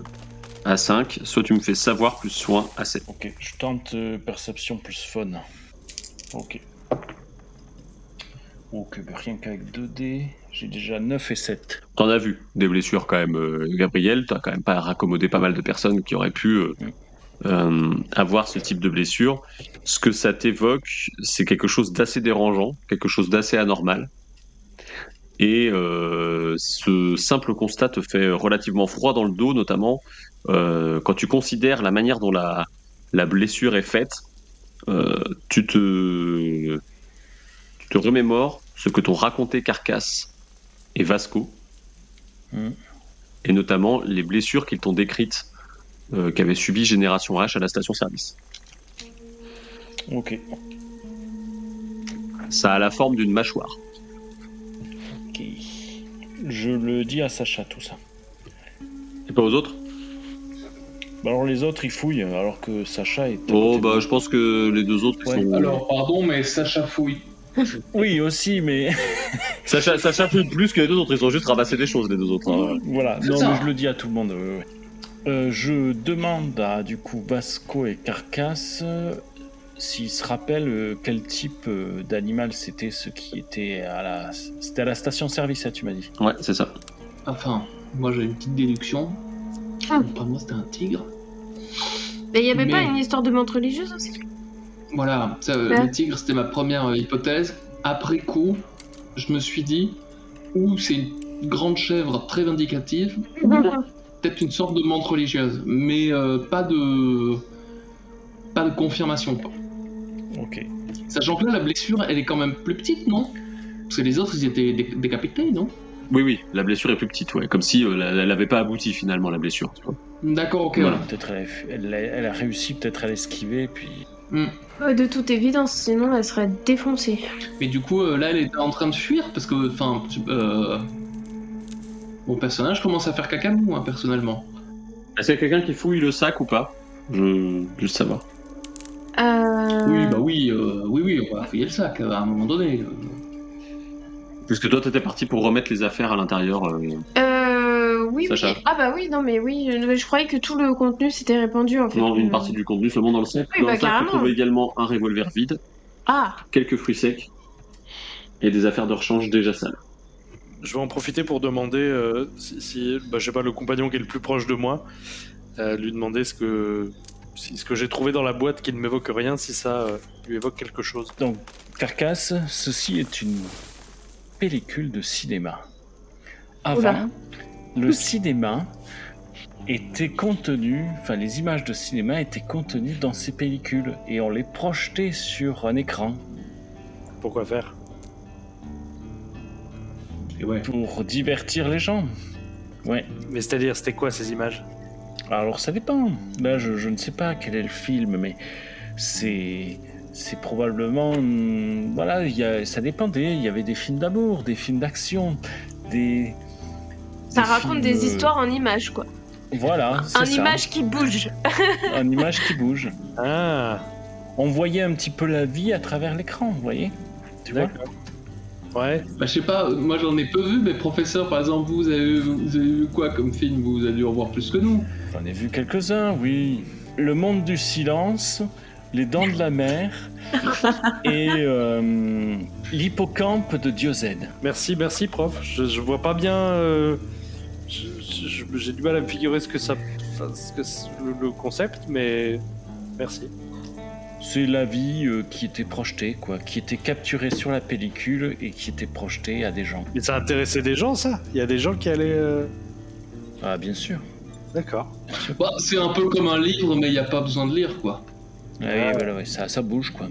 à 5, soit tu me fais savoir plus soin à 7. Ok. Je tente perception plus fun. Ok. Ok, bah rien qu'avec 2D, j'ai déjà 9 et 7. T'en as vu des blessures quand même, Gabriel. T'as quand même pas raccommodé pas mal de personnes qui auraient pu avoir ce type de blessure. Ce que ça t'évoque, c'est quelque chose d'assez dérangeant, quelque chose d'assez anormal. Et ce simple constat te fait relativement froid dans le dos, notamment quand tu considères la manière dont la blessure est faite. Tu te remémores ce que t'ont raconté Carcasse et Vasco, et notamment les blessures qu'ils t'ont décrites qu'avait subi Génération H à la station-service. Ok. Ça a la forme d'une mâchoire. Ok. Je le dis à Sacha tout ça. Et pas aux autres? Bah alors les autres ils fouillent alors que Sacha est. à Oh côté de bah moi. je pense que les deux autres ils Ouais, sont... Alors, pardon, mais Sacha fouille. Oui aussi mais Sacha fait plus que les deux autres, ils ont juste ramassé des choses les deux autres. hein. voilà. C'est Non ça. mais je le dis à tout le monde. Ouais. Je demande à du coup Vasco et Carcasse s'ils se rappellent quel type d'animal c'était ce qui était à la. C'était à la station-service, ça tu m'as dit. Ouais, c'est ça. Enfin, moi j'ai une petite déduction. Pour moi c'était un tigre. Mais il y avait pas Mais- une histoire de menthe religieuse aussi? Voilà, les tigres c'était ma première hypothèse. Après coup, je me suis dit, ou c'est une grande chèvre très vindicative, peut-être une sorte de menthe religieuse, mais pas de confirmation. Quoi. Ok. Sachant que là, la blessure, elle est quand même plus petite, non? Parce que les autres, ils étaient décapités, non? Oui, la blessure est plus petite, ouais. Comme si elle avait pas abouti finalement, la blessure. Tu vois. D'accord, ok. Voilà. Peut-être elle a réussi peut-être à l'esquiver, puis... De toute évidence, sinon elle serait défoncée. Mais du coup, là, elle était en train de fuir, parce que, enfin, mon personnage commence à faire caca mou, hein, personnellement. Est-ce qu'il y a quelqu'un qui fouille le sac ou pas? Juste savoir. Oui, bah oui, on va fouiller le sac, à un moment donné. Puisque toi, t'étais parti pour remettre les affaires à l'intérieur. Oui, Sacha. oui. Ah bah oui, non mais oui, je croyais que tout le contenu s'était répandu en fait. Non, une partie du contenu seulement dans le sac. Oui, Dans bah, le sac, tu carrément. trouves également un revolver vide, Ah, quelques fruits secs et des affaires de rechange déjà sales. Je vais en profiter pour demander si je sais pas, le compagnon qui est le plus proche de moi, lui demander ce que j'ai trouvé dans la boîte qui ne m'évoque rien, si ça lui évoque quelque chose. Donc, Carcasse, ceci est une pellicule de cinéma. Avant, Oula. le cinéma était contenu, enfin les images de cinéma étaient contenues dans ces pellicules et on les projetait sur un écran Pourquoi faire? Et ouais. pour divertir les gens. Ouais. Mais c'est-à-dire, c'était quoi ces images? Alors ça dépend. Là, je ne sais pas quel est le film, mais c'est probablement voilà, ça dépendait. Il y avait des films d'amour, des films d'action, des ça des raconte films, des histoires en images quoi. Voilà, c'est En ça. images qui bougent. En image qui bouge. Ah, On voyait un petit peu la vie à travers l'écran, vous voyez? Tu vois? d'accord. Ouais. Bah, je sais pas, moi j'en ai peu vu, mais professeur, par exemple, vous avez vu quoi comme film? Vous avez dû en voir plus que nous. J'en ai vu quelques-uns, oui. Le monde du silence, Les dents de la mer et l'hippocampe de Diocède. Merci, prof. Je vois pas bien. J'ai du mal à me figurer ce que c'est le concept, mais merci. C'est la vie qui était projetée, quoi, qui était capturée sur la pellicule et qui était projetée à des gens. Mais ça intéressait des gens, ça? Il y a des gens qui allaient. Ah, bien sûr. D'accord. Bah, c'est un peu comme un livre, mais il n'y a pas besoin de lire, quoi. Oui, voilà, ouais, ça bouge, quoi.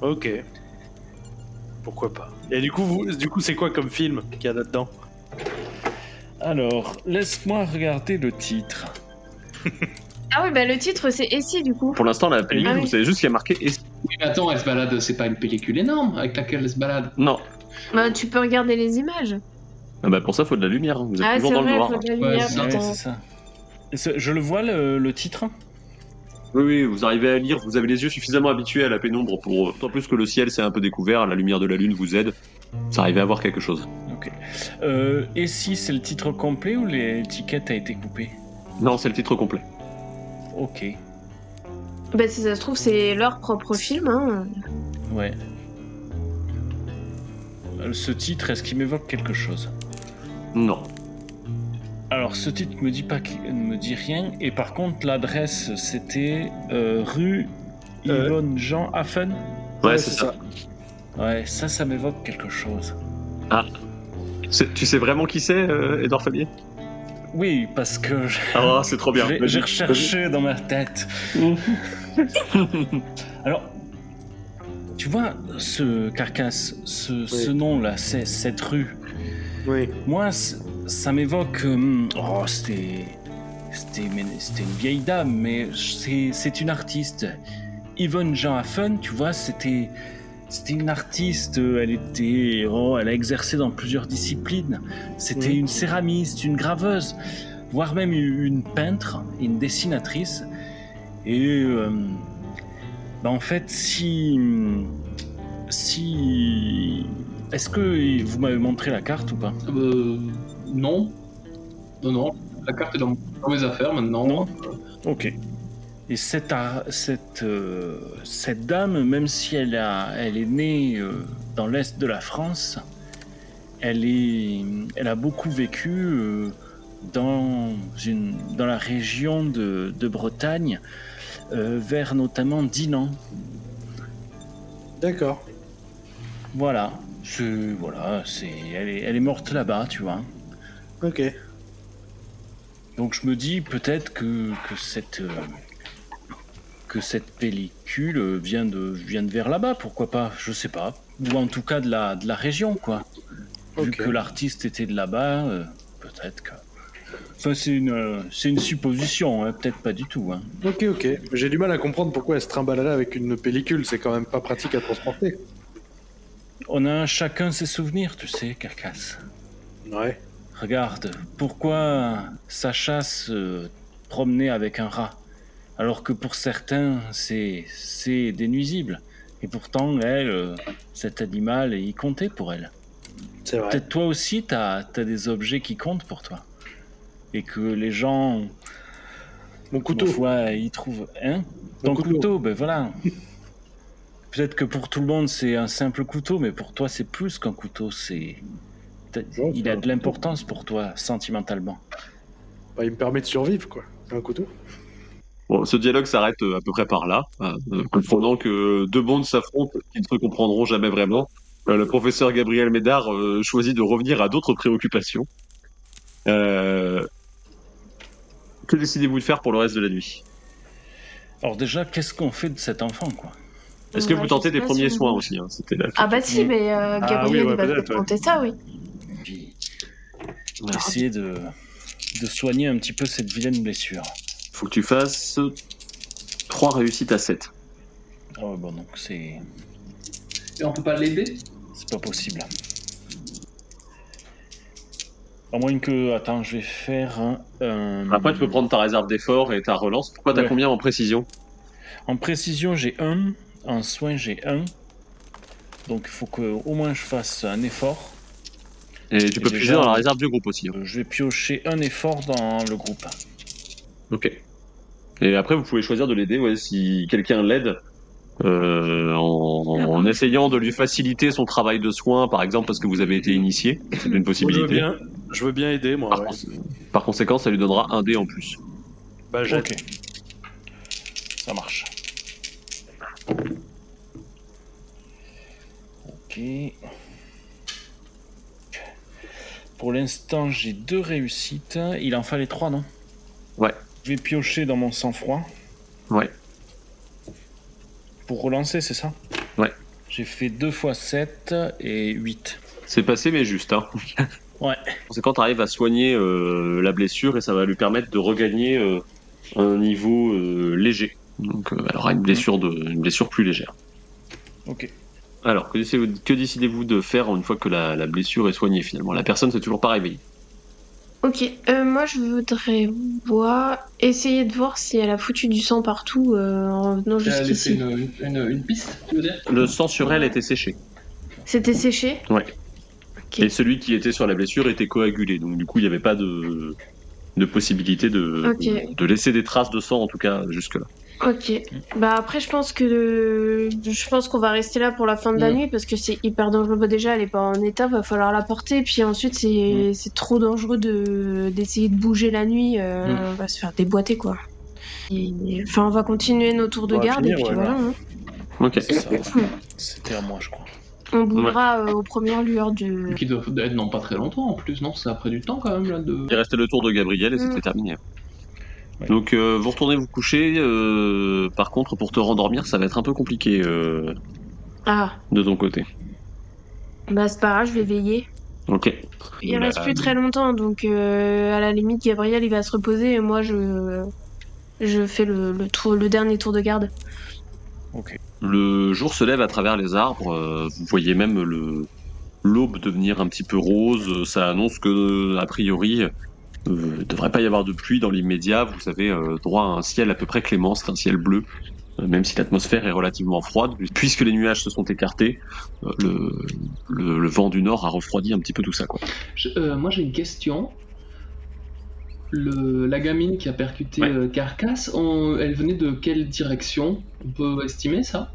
Ok. Pourquoi pas. Et du coup, c'est quoi comme film qu'il y a là-dedans? Alors, laisse-moi regarder le titre. Ah oui, bah le titre c'est Essie du coup. Pour l'instant, la pellicule, Ah oui. vous savez juste qu'il y a marqué. Oui, mais attends, elle se balade, c'est pas une pellicule énorme avec laquelle elle se balade. Non. Bah tu peux regarder les images. Ah bah pour ça, faut de la lumière. Hein. Vous êtes Ah toujours c'est dans le vrai, noir. faut de la Ouais, lumière, c'est ça. Ouais, putain. c'est ça. Je le vois, le titre? Oui, vous arrivez à lire. Vous avez les yeux suffisamment habitués à la pénombre pour. D'autant plus que le ciel s'est un peu découvert. La lumière de la lune vous aide. Vous arrivez à voir quelque chose. Ok. Et si c'est le titre complet ou l'étiquette a été coupée? Non, c'est le titre complet. Ok. Bah si ça se trouve c'est leur propre film hein. Ouais. Ce titre, est-ce qu'il m'évoque quelque chose? Non. Alors, ce titre me dit rien. Et par contre, l'adresse, c'était rue Yvonne Jean Haffen. Ouais, c'est ça. Ouais, ça m'évoque quelque chose. Tu sais vraiment qui c'est, Edouard Fabier? Oui, parce que Ah, c'est trop bien. j'ai recherché dans ma tête. Alors, tu vois, ce Carcasse, ce nom-là, cette rue, Oui. moi, ça m'évoque... c'était une vieille dame, mais c'est une artiste. Yvonne Jean Haffen, tu vois, c'était une artiste, elle a exercé dans plusieurs disciplines. C'était une céramiste, une graveuse, voire même une peintre, une dessinatrice. Et en fait, si est-ce que vous m'avez montré la carte ou pas? Non. Non. La carte est dans mes affaires maintenant. Non. Ok. Et cette dame, même si elle est née dans l'est de la France, elle a beaucoup vécu dans la région de Bretagne, vers notamment Dinan. D'accord. Voilà, elle est morte là-bas, tu vois. Ok. Donc je me dis peut-être que cette pellicule vient de vers là-bas, pourquoi pas, je sais pas. Ou en tout cas de la région, quoi. Vu Ok. que l'artiste était de là-bas, peut-être que... Enfin, c'est une supposition, hein, peut-être pas du tout. Hein. Ok. J'ai du mal à comprendre pourquoi elle se trimballe là avec une pellicule, c'est quand même pas pratique à transporter. On a chacun ses souvenirs, tu sais, Carcasse. Ouais. Regarde, pourquoi Sacha se promenait avec un rat, alors que pour certains, c'est des nuisibles. Et pourtant, elle, cet animal, il comptait pour elle. C'est vrai. Peut-être toi aussi, t'as des objets qui comptent pour toi. Et que les gens, Mon couteau. ma foi, ils trouvent... Hein? Mon Ton couteau. couteau, ben voilà. Peut-être que pour tout le monde, c'est un simple couteau, mais pour toi, c'est plus qu'un couteau. Il a de l'importance pour toi, sentimentalement. Bah, il me permet de survivre, quoi. C'est un couteau. Bon, ce dialogue s'arrête à peu près par là, comprenant que deux mondes s'affrontent qui ne se comprendront jamais vraiment. Le professeur Gabriel Médard choisit de revenir à d'autres préoccupations. Que décidez-vous de faire pour le reste de la nuit? Alors déjà, qu'est-ce qu'on fait de cet enfant, quoi? Est-ce que Ouais, vous tentez je sais des pas premiers si on- soins aussi, hein? C'était la Ah bah si, mais Gabriel, oui, il va peut-être, peut-être tenter ça, oui. Puis, essayer de soigner un petit peu cette vilaine blessure. Faut que tu fasses 3 réussites à 7. Oh bon, donc c'est Et on peut pas l'aider? pas possible. À moins que... Attends, je vais faire un... Après, tu peux prendre ta réserve d'effort et ta relance. Pourquoi t'as Ouais. combien en précision? En précision, j'ai 1. En soin, j'ai 1. Donc il faut que au moins je fasse un effort. Et tu peux déjà, puiser dans la réserve du groupe aussi. Hein. Je vais piocher un effort dans le groupe. Ok. Et après, vous pouvez choisir de l'aider, ouais, si quelqu'un l'aide, en essayant de lui faciliter son travail de soin, par exemple, parce que vous avez été initié. C'est une possibilité. Je veux bien aider, moi. Ouais. Par conséquent, ça lui donnera un dé en plus. Bah, j'aide. Ok. Ça marche. Ok. Pour l'instant, j'ai 2 réussites. Il en fallait 3, non? Ouais. Je vais piocher dans mon sang-froid. Ouais. Pour relancer, c'est ça? Ouais. J'ai fait 2 x 7 et 8. C'est passé, mais juste. Hein. Ouais. Par conséquent, t'arrives à soigner la blessure et ça va lui permettre de regagner un niveau léger. Donc, elle aura une blessure plus légère. Ok. Alors, que décidez-vous de faire une fois que la blessure est soignée finalement? La personne s'est toujours pas réveillée. Ok, moi je voudrais essayer de voir si elle a foutu du sang partout en venant Elle a laissé jusqu'ici. une piste, tu veux dire? Le sang sur elle était séché. C'était séché? Ouais. Ok. Et celui qui était sur la blessure était coagulé. Donc du coup, il n'y avait pas de possibilité Ok. de laisser des traces de sang, en tout cas, jusque-là. Ok. Bah après je pense qu'on va rester là pour la fin de la nuit parce que c'est hyper dangereux. Bah, déjà elle est pas en état, va falloir la porter. Puis ensuite c'est trop dangereux d'essayer de bouger la nuit. On va se faire déboîter quoi. Enfin on va continuer nos tours de On va garde finir, et puis ouais, voilà. Hein. Ok. C'est ça. C'était à moi, je crois. On bougera aux premières lueurs Qui doivent être non pas très longtemps en plus, non? Ça a pris du temps quand même là de. Il restait le tour de Gabriel et c'était terminé. Ouais. Donc vous retournez vous coucher. Par contre, pour te rendormir, ça va être un peu compliqué Ah de ton côté. bah c'est pas grave, je vais veiller. Ok. Il reste plus très longtemps donc à la limite Gabriel il va se reposer et moi je fais le dernier tour de garde. Ok. Le jour se lève à travers les arbres. Vous voyez même l'aube devenir un petit peu rose. Ça annonce que, a priori, ne devrait pas y avoir de pluie dans l'immédiat. Vous avez droit à un ciel à peu près clément. C'est un ciel bleu, même si l'atmosphère est relativement froide. Puisque les nuages se sont écartés, le vent du nord a refroidi un petit peu tout ça, quoi. Moi j'ai une question. La gamine qui a percuté Carcasse, elle venait de quelle direction? On peut estimer ça?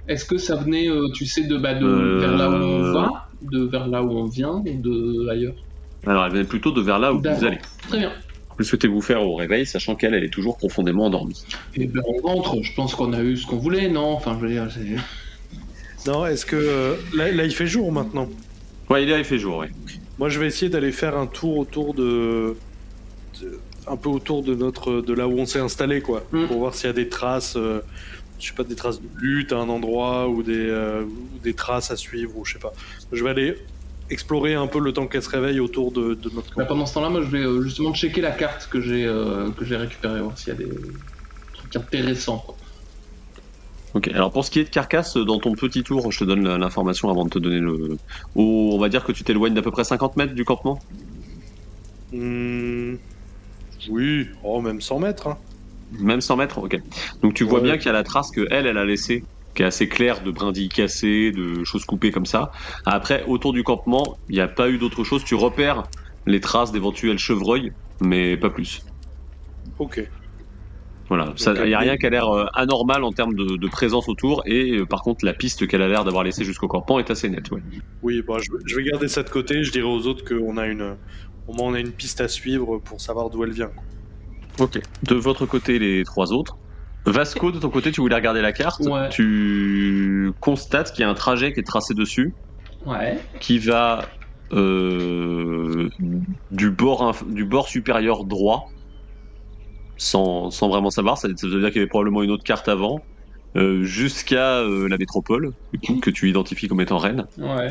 Est-ce que ça venait, tu sais, vers là où on va? De vers là où on vient ou de ailleurs? Alors, elle venait plutôt de vers là où vous D'accord. allez. Très bien. Que souhaitez-vous faire au réveil, sachant qu'elle est toujours profondément endormie? Et ben on rentre, je pense qu'on a eu ce qu'on voulait, non? Enfin, je veux dire, c'est... Non, est-ce que là il fait jour maintenant? Ouais, il fait jour, ouais. Moi je vais essayer d'aller faire un tour autour un peu autour de là où on s'est installé, quoi, pour voir s'il y a des traces, je sais pas, des traces de lutte à un endroit ou des traces à suivre, ou je sais pas. Je vais aller explorer un peu le temps qu'elle se réveille autour de notre camp. Bah, pendant ce temps-là, moi je vais justement checker la carte que j'ai récupérée, voir s'il y a des trucs intéressants, quoi. Ok, alors pour ce qui est de Carcasse, dans ton petit tour, je te donne l'information avant de te donner le... on va dire que tu t'éloignes d'à peu près 50 mètres du campement. Oui, même 100 mètres. Hein. Même 100 mètres, ok. Donc tu vois bien qu'il y a la trace que elle a laissée, qui est assez claire, de brindilles cassées, de choses coupées comme ça. Après, autour du campement, il n'y a pas eu d'autre chose. Tu repères les traces d'éventuels chevreuils, mais pas plus. Ok. Voilà, il n'y a rien qui a l'air anormal en termes de présence autour, et par contre, la piste qu'elle a l'air d'avoir laissée jusqu'au campement est assez nette, ouais. Oui, bah, je vais garder ça de côté, je dirai aux autres qu'on a au moins on a une piste à suivre pour savoir d'où elle vient, quoi. Ok. De votre côté, les trois autres. Vasco, de ton côté, tu voulais regarder la carte. Ouais. Tu constates qu'il y a un trajet qui est tracé dessus, qui va du bord supérieur droit, sans vraiment savoir. Ça veut dire qu'il y avait probablement une autre carte avant, jusqu'à la métropole, que tu identifies comme étant Rennes,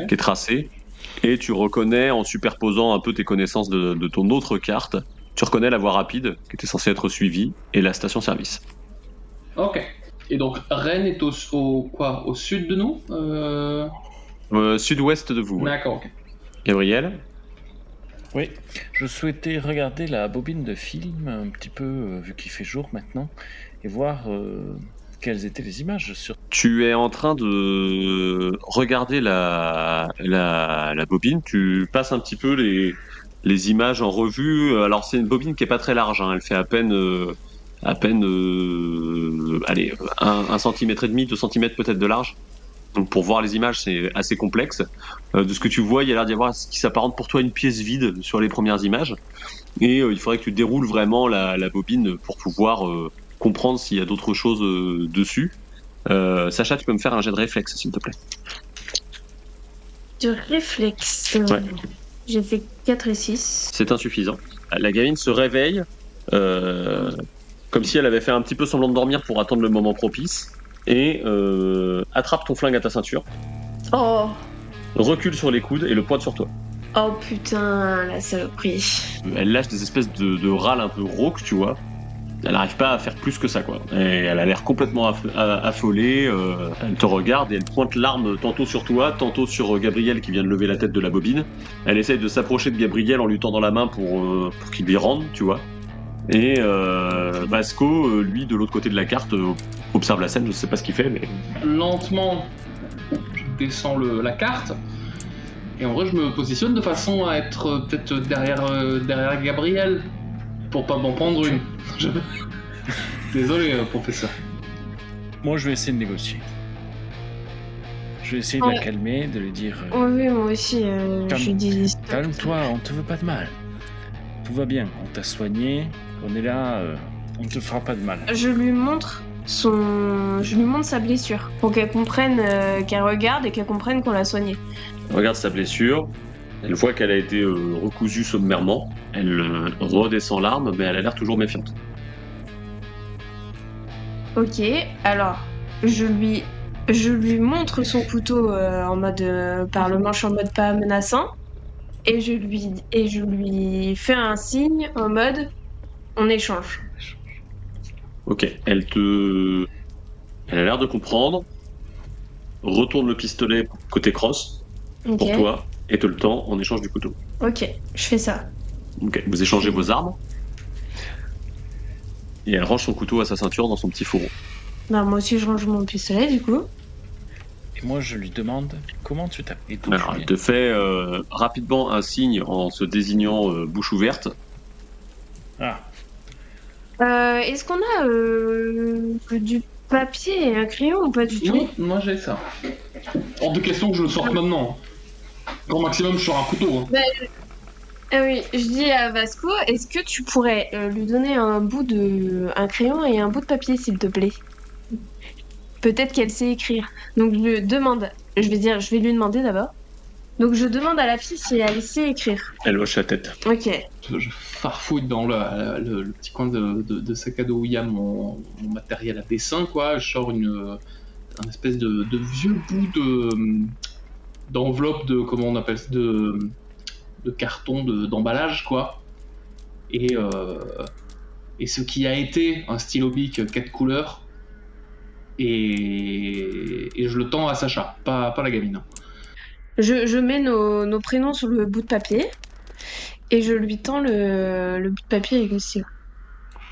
qui est tracée. Et tu reconnais, en superposant un peu tes connaissances de ton autre carte, tu reconnais la voie rapide qui était censée être suivie et la station-service. Ok. Et donc Rennes est au sud de nous Sud-ouest de vous. Ouais. D'accord, ok. Gabriel? Oui, je souhaitais regarder la bobine de film un petit peu, vu qu'il fait jour maintenant, et voir quelles étaient les images sur... Tu es en train de regarder la bobine, tu passes un petit peu les images en revue. Alors c'est une bobine qui est pas très large, hein. Elle fait à peine 1 centimètre et demi, 2 centimètres peut-être de large. Donc pour voir les images, c'est assez complexe. De ce que tu vois, il y a l'air d'y avoir ce qui s'apparente pour toi une pièce vide sur les premières images. Et il faudrait que tu déroules vraiment la bobine pour pouvoir comprendre s'il y a d'autres choses dessus. Sacha, tu peux me faire un jet de réflexe, s'il te plaît. De réflexe. Ouais. J'ai fait 4 et 6. C'est insuffisant. La gamine se réveille, comme si elle avait fait un petit peu semblant de dormir pour attendre le moment propice, et attrape ton flingue à ta ceinture, Oh. recule sur les coudes et le pointe sur toi. Oh putain, la saloperie. Elle lâche des espèces de râles un peu rauques, tu vois. Elle n'arrive pas à faire plus que ça, quoi. Et elle a l'air complètement affolée. Elle te regarde et elle pointe l'arme tantôt sur toi, tantôt sur Gabriel qui vient de lever la tête de la bobine. Elle essaye de s'approcher de Gabriel en lui tendant la main pour qu'il lui rende, tu vois. Et Vasco, lui, de l'autre côté de la carte, observe la scène. Je sais pas ce qu'il fait, mais... Lentement, je descends la carte. Et en vrai, je me positionne de façon à être peut-être derrière Gabriel. Pour pas m'en prendre une. Désolé, professeur. Moi, je vais essayer de négocier. Je vais essayer de la calmer, de lui dire... Oui, moi aussi, je dis... Calme-toi, on te veut pas de mal. Tout va bien, on t'a soigné, on est là, on te fera pas de mal. Je lui montre sa blessure, pour qu'elle comprenne, qu'elle regarde et qu'elle comprenne qu'on l'a soignée. Regarde sa blessure. Elle voit qu'elle a été recousue sommairement. Elle redescend l'arme, mais elle a l'air toujours méfiante. Ok, alors, je lui montre son couteau en mode par le manche en mode pas menaçant, et je lui fais un signe en mode on échange. Ok, elle a l'air de comprendre. Retourne le pistolet côté crosse pour toi. Et te le tend en échange du couteau. Ok, je fais ça. Ok, vous échangez vos armes. Et elle range son couteau à sa ceinture dans son petit fourreau. Bah moi aussi je range mon pistolet du coup. Et moi je lui demande comment tu t'appelles. Alors elle te fait rapidement un signe en se désignant bouche ouverte. Ah. Est-ce qu'on a du papier et un crayon ou pas du tout? Oui, moi j'ai ça. Hors de question que je le sorte maintenant. Grand maximum, je sors un couteau. Hein. Ah oui, je dis à Vasco, est-ce que tu pourrais lui donner un crayon et un bout de papier, s'il te plaît? Peut-être qu'elle sait écrire. Donc je lui demande, je vais lui demander d'abord. Donc je demande à la fille si elle sait écrire. Elle hoche la tête. Ok. Je farfouille dans le petit coin de sac à dos où il y a mon matériel à dessin, quoi. Je sors un espèce de vieux bout d'enveloppe de, comment on appelle ça, de carton d'emballage, quoi. Et ce qui a été un stylo bic 4 couleurs. Et je le tends à Sacha, pas la gamine. Je mets nos prénoms sur le bout de papier et je lui tends le bout de papier avec le stylo.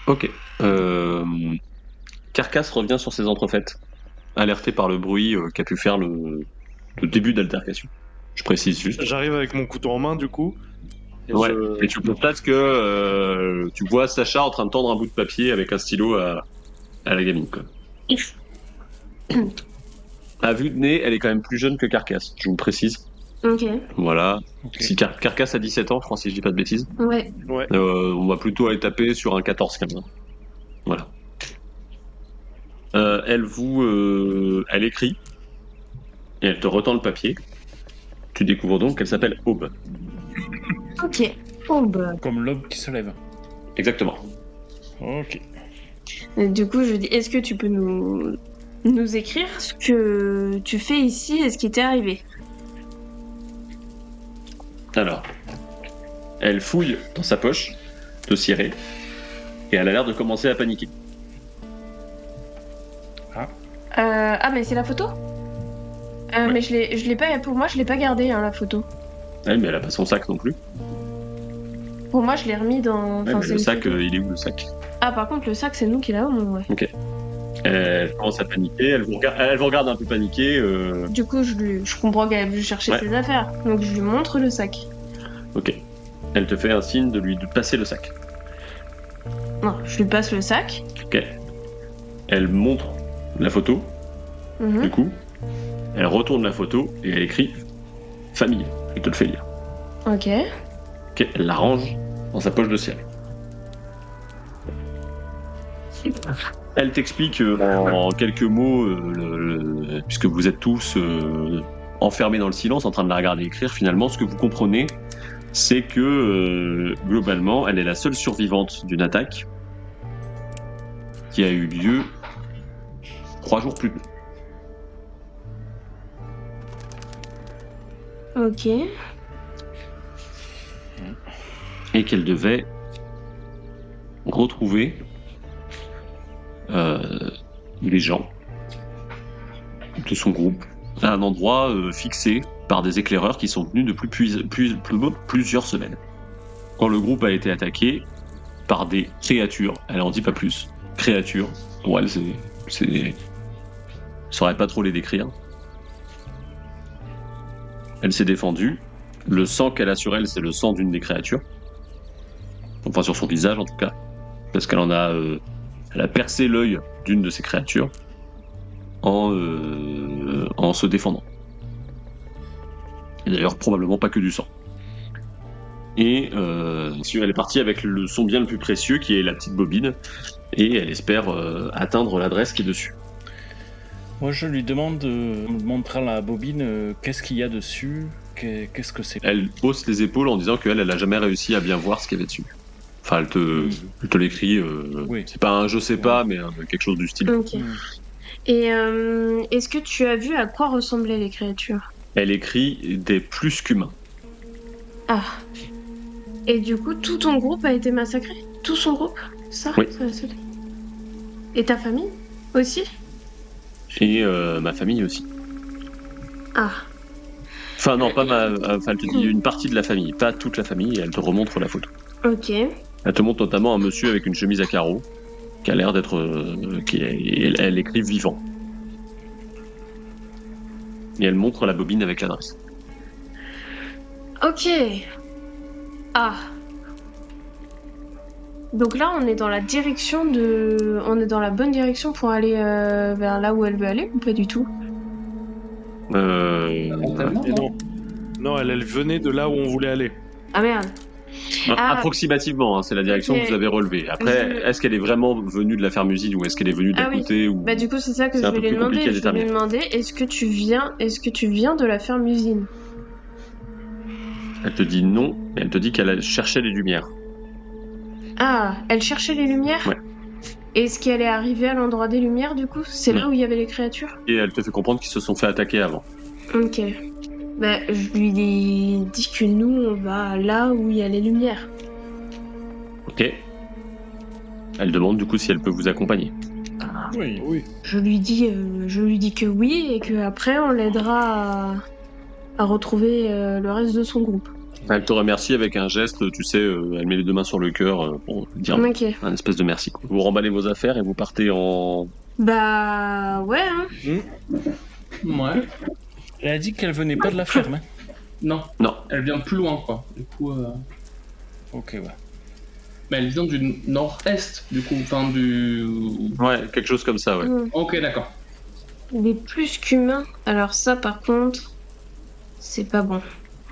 Ok. Carcasse revient sur ses entrefaites, alerté par le bruit qu'a pu faire le début d'altercation. Je précise juste. J'arrive avec mon couteau en main, du coup. Ouais, et tu constates que tu vois Sacha en train de tendre un bout de papier avec un stylo à la gamine, quoi. À vue de nez, elle est quand même plus jeune que Carcasse, je vous le précise. Ok. Voilà. Ok. Si Carcasse a 17 ans, je crois, si je dis pas de bêtises. Ouais. On va plutôt aller taper sur un 14-15 ans. Voilà. Elle écrit et elle te retend le papier. Tu découvres donc qu'elle s'appelle Aube. Ok. Oh bah. Comme l'aube qui se lève. Exactement. Ok. Et du coup, je dis, est-ce que tu peux nous écrire ce que tu fais ici et ce qui t'est arrivé? Alors, elle fouille dans sa poche de ciré et elle a l'air de commencer à paniquer. Mais c'est la photo? Ouais. Mais je l'ai pas, pour moi, je l'ai pas gardée, hein, la photo. Ouais, mais elle a pas son sac non plus. Pour moi, je l'ai remis dans. Ouais, Enfin, mais c'est le une sac, photo. il est où le sac? Ah, par contre, le sac, c'est nous qui l'avons, ouais. Elle commence à paniquer, elle vous regarde un peu paniquer. Du coup, je comprends qu'elle a voulu chercher Ouais. ses affaires. Donc, je lui montre le sac. Ok. Elle te fait un signe de passer le sac. Non, je lui passe le sac. Ok. Elle montre la photo, Mhm. du coup. Elle retourne la photo et elle écrit famille. Elle te le fait lire. Ok. Ok. Elle la range dans sa poche de ciré. Elle t'explique en quelques mots, puisque vous êtes tous enfermés dans le silence, en train de la regarder écrire, finalement, ce que vous comprenez, c'est que, globalement, elle est la seule survivante d'une attaque qui a eu lieu 3 jours plus tôt. Ok. Et qu'elle devait retrouver les gens de son groupe à un endroit fixé par des éclaireurs qui sont venus depuis plusieurs semaines. Quand le groupe a été attaqué par des créatures, elle en dit pas plus, créatures, pour elle c'est saurait pas trop les décrire. Elle s'est défendue, le sang qu'elle a sur elle c'est le sang d'une des créatures, enfin sur son visage en tout cas, parce qu'elle en a elle a percé l'œil d'une de ces créatures en se défendant. Et d'ailleurs, probablement pas que du sang. Et elle est partie avec son bien le plus précieux, qui est la petite bobine, et elle espère atteindre l'adresse qui est dessus. Moi, je lui demande, en montrant la bobine, qu'est-ce qu'il y a dessus, qu'est-ce que c'est. Elle hausse les épaules en disant qu'elle n'a jamais réussi à bien voir ce qu'il y avait dessus. Enfin, elle te l'écrit. Oui. C'est pas un je sais pas, mais quelque chose du style. Ok. Et est-ce que tu as vu à quoi ressemblaient les créatures? Elle écrit des plus qu'humains. Ah. Et du coup, tout ton groupe a été massacré? Tout son groupe? Ça? Oui. Ça. Et ta famille aussi? Et ma famille aussi. Ah. Enfin, non, pas enfin, elle te dit une partie de la famille, pas toute la famille, et elle te remontre la photo. Ok. Elle te montre notamment un monsieur avec une chemise à carreaux, qui a l'air d'être. Elle écrit vivant. Et elle montre la bobine avec l'adresse. Ok. Ah. Donc là, on est dans la direction de... On est dans la bonne direction pour aller vers là où elle veut aller ou pas du tout? Tellement, Et non. Non, elle venait de là où on voulait aller. Ah merde. Ah. Approximativement, hein, c'est la direction Ok. que vous avez relevée. Après, est-ce qu'elle est vraiment venue de la ferme usine ou est-ce qu'elle est venue d'à Ah oui. côté ou... Bah du coup c'est ça que C'est je un vais peu lui plus compliqué demander. à Je vais lui déterminer. demander est-ce que tu viens de la ferme usine? Elle te dit non, mais elle te dit qu'elle cherchait les lumières. Ah, elle cherchait les lumières? Ouais. Est-ce qu'elle est arrivée à l'endroit des lumières du coup? C'est là Non. où il y avait les créatures? Et elle te fait comprendre qu'ils se sont fait attaquer avant. Ok. Bah je lui dis que nous on va là où il y a les lumières. Ok. Elle demande du coup si elle peut vous accompagner. Oui. Oui. Je lui dis que oui et que après on l'aidera à retrouver le reste de son groupe. Elle te remercie avec un geste, tu sais, elle met les deux mains sur le cœur pour dire Ok. un espèce de merci. Quoi. Vous remballez vos affaires et vous partez en... Bah ouais hein. Ouais. Elle a dit qu'elle venait pas de la ferme. Hein. Non. Non. Elle vient de plus loin, quoi. Du coup, Ok, ouais. mais elle vient du nord-est, du coup, enfin du... Ouais, quelque chose comme ça, ouais. Ok, d'accord. Il est plus qu'humain. Alors ça par contre, c'est pas bon.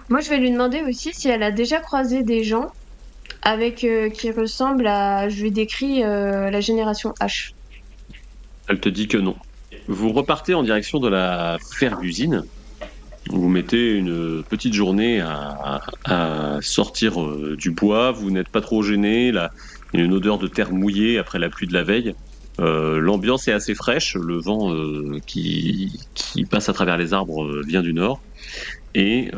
Moi je vais lui demander aussi si elle a déjà croisé des gens avec qui ressemblent à, je lui décris la génération H. Elle te dit que non. Vous repartez en direction de la ferme usine. Vous mettez une petite journée à sortir du bois. Vous n'êtes pas trop gêné. Là, il y a une odeur de terre mouillée après la pluie de la veille. L'ambiance est assez fraîche. Le vent qui passe à travers les arbres vient du nord. Et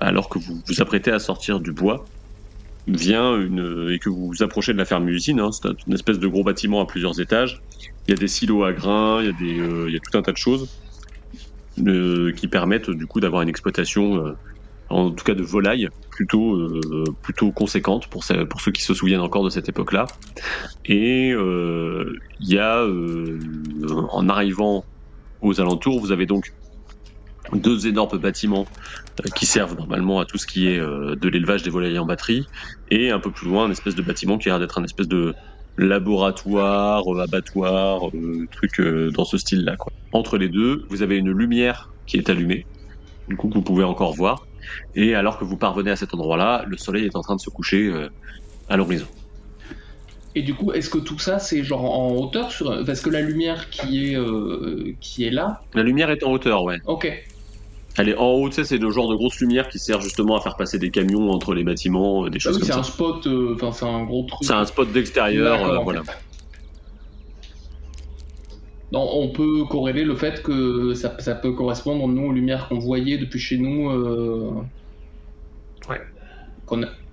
alors que vous vous apprêtez à sortir du bois, et que vous vous approchez de la ferme usine, hein, c'est une espèce de gros bâtiment à plusieurs étages. Il y a des silos à grains, il y a tout un tas de choses qui permettent du coup d'avoir une exploitation, en tout cas de volailles, plutôt conséquente pour ceux qui se souviennent encore de cette époque-là. Et il y a, en arrivant aux alentours, vous avez donc 2 énormes bâtiments qui servent normalement à tout ce qui est de l'élevage des volailles en batterie, et un peu plus loin, un espèce de bâtiment qui a l'air d'être un espèce de laboratoire, abattoir, truc dans ce style-là, quoi. Entre les deux, vous avez une lumière qui est allumée, du coup que vous pouvez encore voir, et alors que vous parvenez à cet endroit-là, le soleil est en train de se coucher à l'horizon. Et du coup, est-ce que tout ça, c'est genre en hauteur parce que la lumière qui est là... La lumière est en hauteur, ouais. Ok. Elle est en haut, tu sais, c'est le genre de grosse lumière qui sert justement à faire passer des camions entre les bâtiments, des Ah choses oui, comme c'est ça. un spot, enfin c'est un gros truc. C'est un spot d'extérieur, D'accord, ok. voilà. Non, on peut corréler le fait que ça peut correspondre, nous, aux lumières qu'on voyait depuis chez nous. Ouais.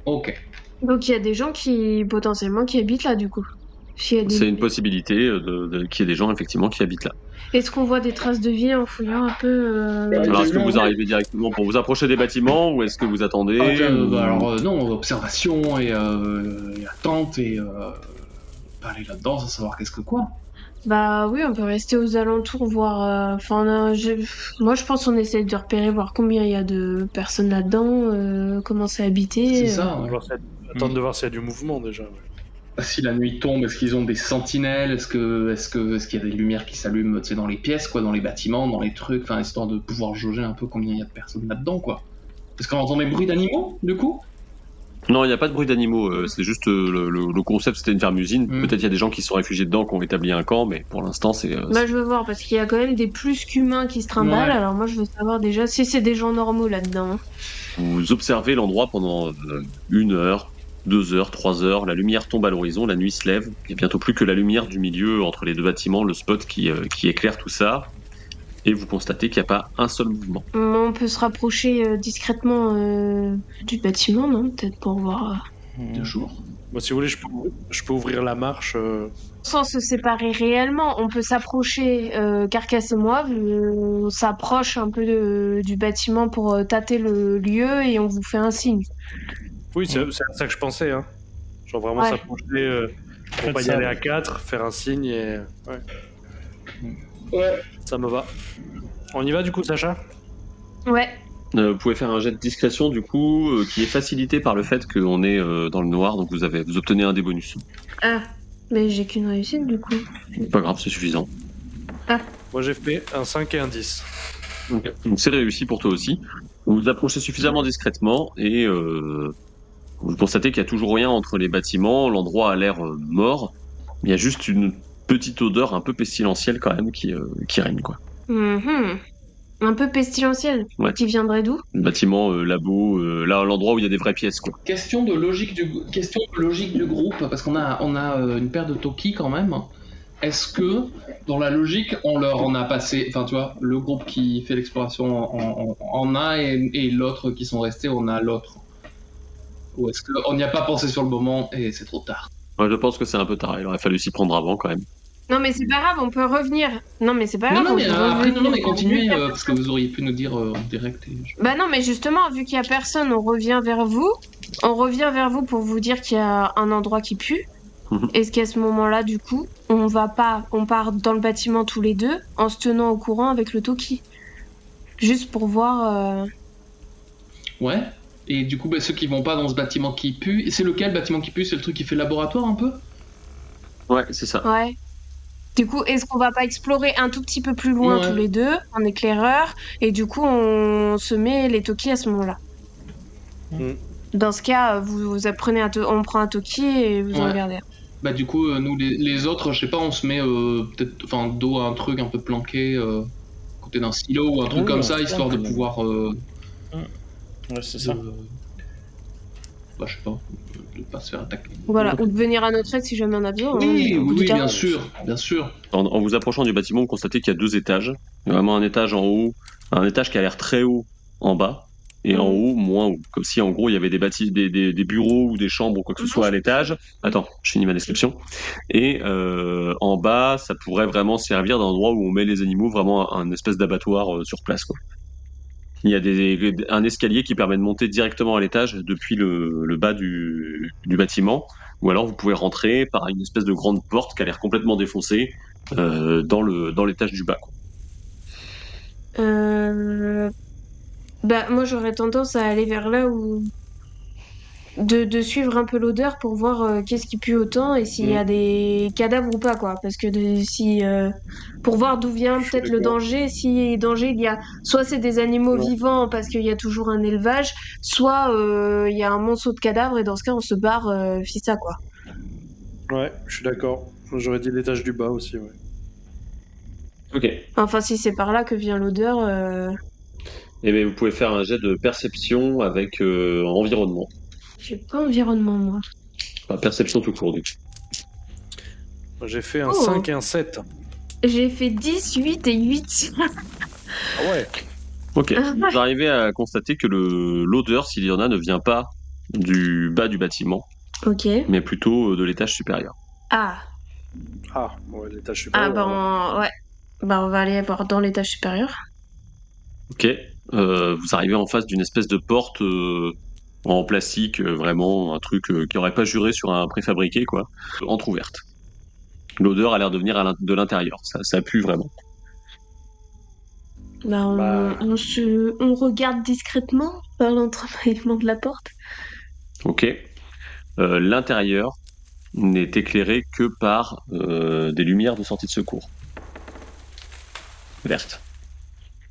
Ok. Donc il y a des gens qui potentiellement qui habitent là du coup. S'il y a des- C'est une possibilité qu'il y ait des gens effectivement qui habitent là. Est-ce qu'on voit des traces de vie en fouillant un peu Alors est-ce que j'ai vu vous un- arrivez directement pour vous approcher des bâtiments ou est-ce que vous attendez ou- Alors non, observation et attente et pas aller là-dedans sans savoir qu'est-ce que quoi. Bah oui, on peut rester aux alentours, voir. Enfin, moi je pense qu'on essaie de repérer, voir combien il y a de personnes là-dedans, comment c'est habité. C'est ça. ouais. Attendre de voir s'il y a du mouvement déjà. Ouais. Si la nuit tombe, est-ce qu'ils ont des sentinelles? Est-ce qu'il y a des lumières qui s'allument, tu sais, dans les pièces, quoi, dans les bâtiments, dans les trucs, enfin histoire de pouvoir jauger un peu combien il y a de personnes là-dedans, quoi. Est-ce qu'on entend des bruits d'animaux, du coup? Non, il n'y a pas de bruit d'animaux, c'est juste le concept, c'était une ferme-usine. Peut-être il y a des gens qui se sont réfugiés dedans, qui ont établi un camp, mais pour l'instant c'est... Bah je veux voir, parce qu'il y a quand même des plus qu'humains qui se trimballent, Ouais. alors moi je veux savoir déjà si c'est des gens normaux là-dedans. Vous observez l'endroit pendant 1 heure, 2 heures, 3 heures, la lumière tombe à l'horizon, la nuit se lève, il n'y a bientôt plus que la lumière du milieu entre les deux bâtiments, le spot qui éclaire tout ça, et vous constatez qu'il n'y a pas un seul mouvement. On peut se rapprocher discrètement du bâtiment, non? Peut-être pour voir. De jour. Moi, si vous voulez, je peux ouvrir la marche. Sans se séparer réellement, on peut s'approcher, Carcasse et moi, on s'approche un peu du bâtiment pour tâter le lieu et on vous fait un signe. Oui, c'est à ça que je pensais. Hein. Genre vraiment Ouais. s'approcher pour Faites pas y ça, aller à ouais. 4, faire un signe et... Ouais, Ouais. ça me va. On y va du coup, Sacha? Ouais. Vous pouvez faire un jet de discrétion du coup, qui est facilité par le fait qu'on est dans le noir, donc vous obtenez un des bonus. Ah, mais j'ai qu'une réussite du coup. Pas grave, c'est suffisant. Moi j'ai fait un 5 et un 10. Ok. Donc c'est réussi pour toi aussi. Vous vous approchez suffisamment discrètement et vous constatez qu'il n'y a toujours rien entre les bâtiments. L'endroit a l'air mort. Il y a juste une petite odeur un peu pestilentielle quand même qui règne, quoi. Mhm. Un peu pestilentiel. Ouais. Qui viendrait d'où? Le bâtiment, labo, là, l'endroit où il y a des vraies pièces, quoi. Question de logique du groupe, parce qu'on a une paire de Toki quand même. Est-ce que, dans la logique, on leur en a passé, enfin tu vois, le groupe qui fait l'exploration en a et l'autre qui sont restés, on a l'autre? Ou est-ce qu'on n'y a pas pensé sur le moment et c'est trop tard? Ouais, je pense que c'est un peu tard. Il aurait fallu s'y prendre avant quand même. Non, mais c'est pas grave, on peut revenir. Non, mais c'est pas grave. Non, mais après, revenir. mais continuez, parce que vous auriez pu nous dire en direct. Bah non, mais justement, vu qu'il y a personne, on revient vers vous. On revient vers vous pour vous dire qu'il y a un endroit qui pue. Est-ce qu'à ce moment-là, du coup, on part dans le bâtiment tous les deux en se tenant au courant avec le Toki, juste pour voir. Ouais. Et du coup, bah, ceux qui vont pas dans ce bâtiment qui pue, c'est lequel bâtiment qui pue? C'est le truc qui fait laboratoire un peu? Ouais, c'est ça. Ouais. Du coup, est-ce qu'on va pas explorer un tout petit peu plus loin tous les deux, en éclaireur, et du coup, on se met les Toki à ce moment-là. Dans ce cas, vous apprenez on prend un Toki et vous en regardez. Bah du coup, nous les autres, je sais pas, on se met peut-être, enfin, dos à un truc un peu planqué, côté d'un silo ou un truc comme ça, histoire de pouvoir. Ouais, c'est ça. Bah je sais pas, de pas se faire attaquer. Voilà, ou de venir à notre aide si jamais on a besoin. Oui, bien sûr, bien sûr. En vous approchant du bâtiment, vous constatez qu'il y a 2 étages. Il y a vraiment un étage en haut, un étage qui a l'air très haut en bas, et en haut, moins haut. Comme si en gros il y avait des bureaux ou des chambres ou quoi que ce soit à l'étage. Attends, je finis ma description. Et en bas, ça pourrait vraiment servir d'endroit où on met les animaux, vraiment un espèce d'abattoir sur place, quoi. Il y a un escalier qui permet de monter directement à l'étage depuis le bas du bâtiment, ou alors vous pouvez rentrer par une espèce de grande porte qui a l'air complètement défoncée dans l'étage du bas, quoi. Bah moi j'aurais tendance à aller vers là où de suivre un peu l'odeur pour voir qu'est-ce qui pue autant et s'il y a des cadavres ou pas, quoi, parce que pour voir d'où vient peut-être le danger. Si danger il y a, soit c'est des animaux vivants parce qu'il y a toujours un élevage, soit il y a un monceau de cadavres et dans ce cas on se barre ça, quoi. Ouais, je suis d'accord. J'aurais dit l'étage du bas aussi, ouais. Ok. Enfin si c'est par là que vient l'odeur. Et bien vous pouvez faire un jet de perception avec environnement. J'ai pas environnement, moi. Enfin, perception tout court, du coup. J'ai fait un 5 et un 7. J'ai fait 10, 8 et 8. Ah ouais. Ok. Vous arrivez à constater que l'odeur, s'il y en a, ne vient pas du bas du bâtiment. Ok. Mais plutôt de l'étage supérieur. Ah. Ah, ouais, l'étage supérieur. Ouais. Bah on va aller voir dans l'étage supérieur. Ok. Vous arrivez en face d'une espèce de porte en plastique, vraiment un truc qui aurait pas juré sur un préfabriqué, quoi. Entrouverte. L'odeur a l'air de venir de l'intérieur. Ça pue vraiment. Bah on regarde discrètement par l'entrebâillement de la porte. Ok. L'intérieur n'est éclairé que par des lumières de sortie de secours. Vertes.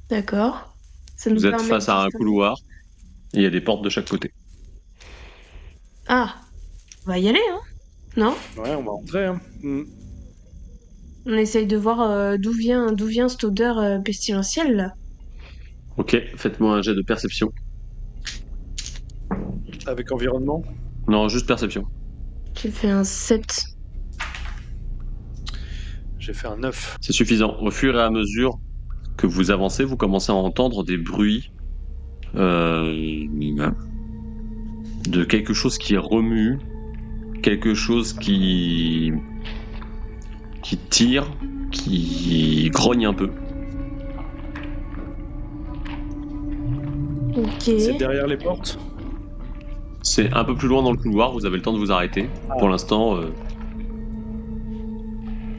D'accord. Vous êtes face à un couloir et il y a des portes de chaque côté. Ah, on va y aller, hein? Non? Ouais, on va entrer, hein. On essaye de voir d'où vient cette odeur pestilentielle, là. Ok, faites-moi un jet de perception. Avec environnement? Non, juste perception. J'ai fait un 7. J'ai fait un 9. C'est suffisant. Au fur et à mesure que vous avancez, vous commencez à entendre des bruits de quelque chose qui remue, quelque chose qui tire, qui grogne un peu. Ok. C'est derrière les portes? C'est un peu plus loin dans le couloir, vous avez le temps de vous arrêter. Pour l'instant...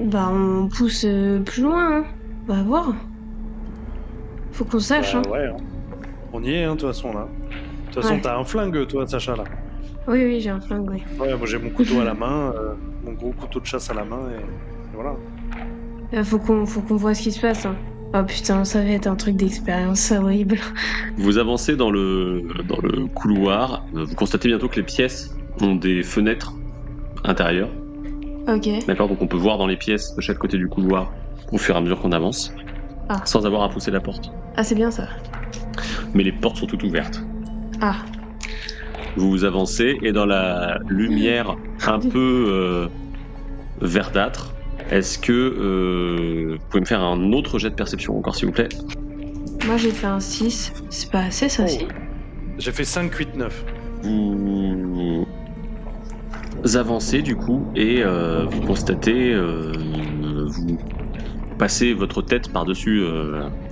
Bah on pousse plus loin, hein. On va voir. Faut qu'on sache, hein. Ouais, hein. On y est, hein, de toute façon, là. De toute façon, t'as un flingue, toi, Sacha, là. Oui, j'ai un flingue, oui. Ouais, moi j'ai mon couteau à la main, mon gros couteau de chasse à la main, et voilà. Faut qu'on voit ce qui se passe, hein. Oh putain, ça va être un truc d'expérience horrible. Vous avancez dans le couloir. Vous constatez bientôt que les pièces ont des fenêtres intérieures. Ok. D'accord, donc on peut voir dans les pièces de chaque côté du couloir au fur et à mesure qu'on avance, sans avoir à pousser la porte. Ah, c'est bien ça. Mais les portes sont toutes ouvertes. Ah. Vous avancez et dans la lumière un peu verdâtre, est-ce que vous pouvez me faire un autre jet de perception encore s'il vous plaît? Moi j'ai fait un 6. C'est pas assez ça, si? J'ai fait 5, 8, 9. Vous avancez du coup et vous constatez, vous passez votre tête par-dessus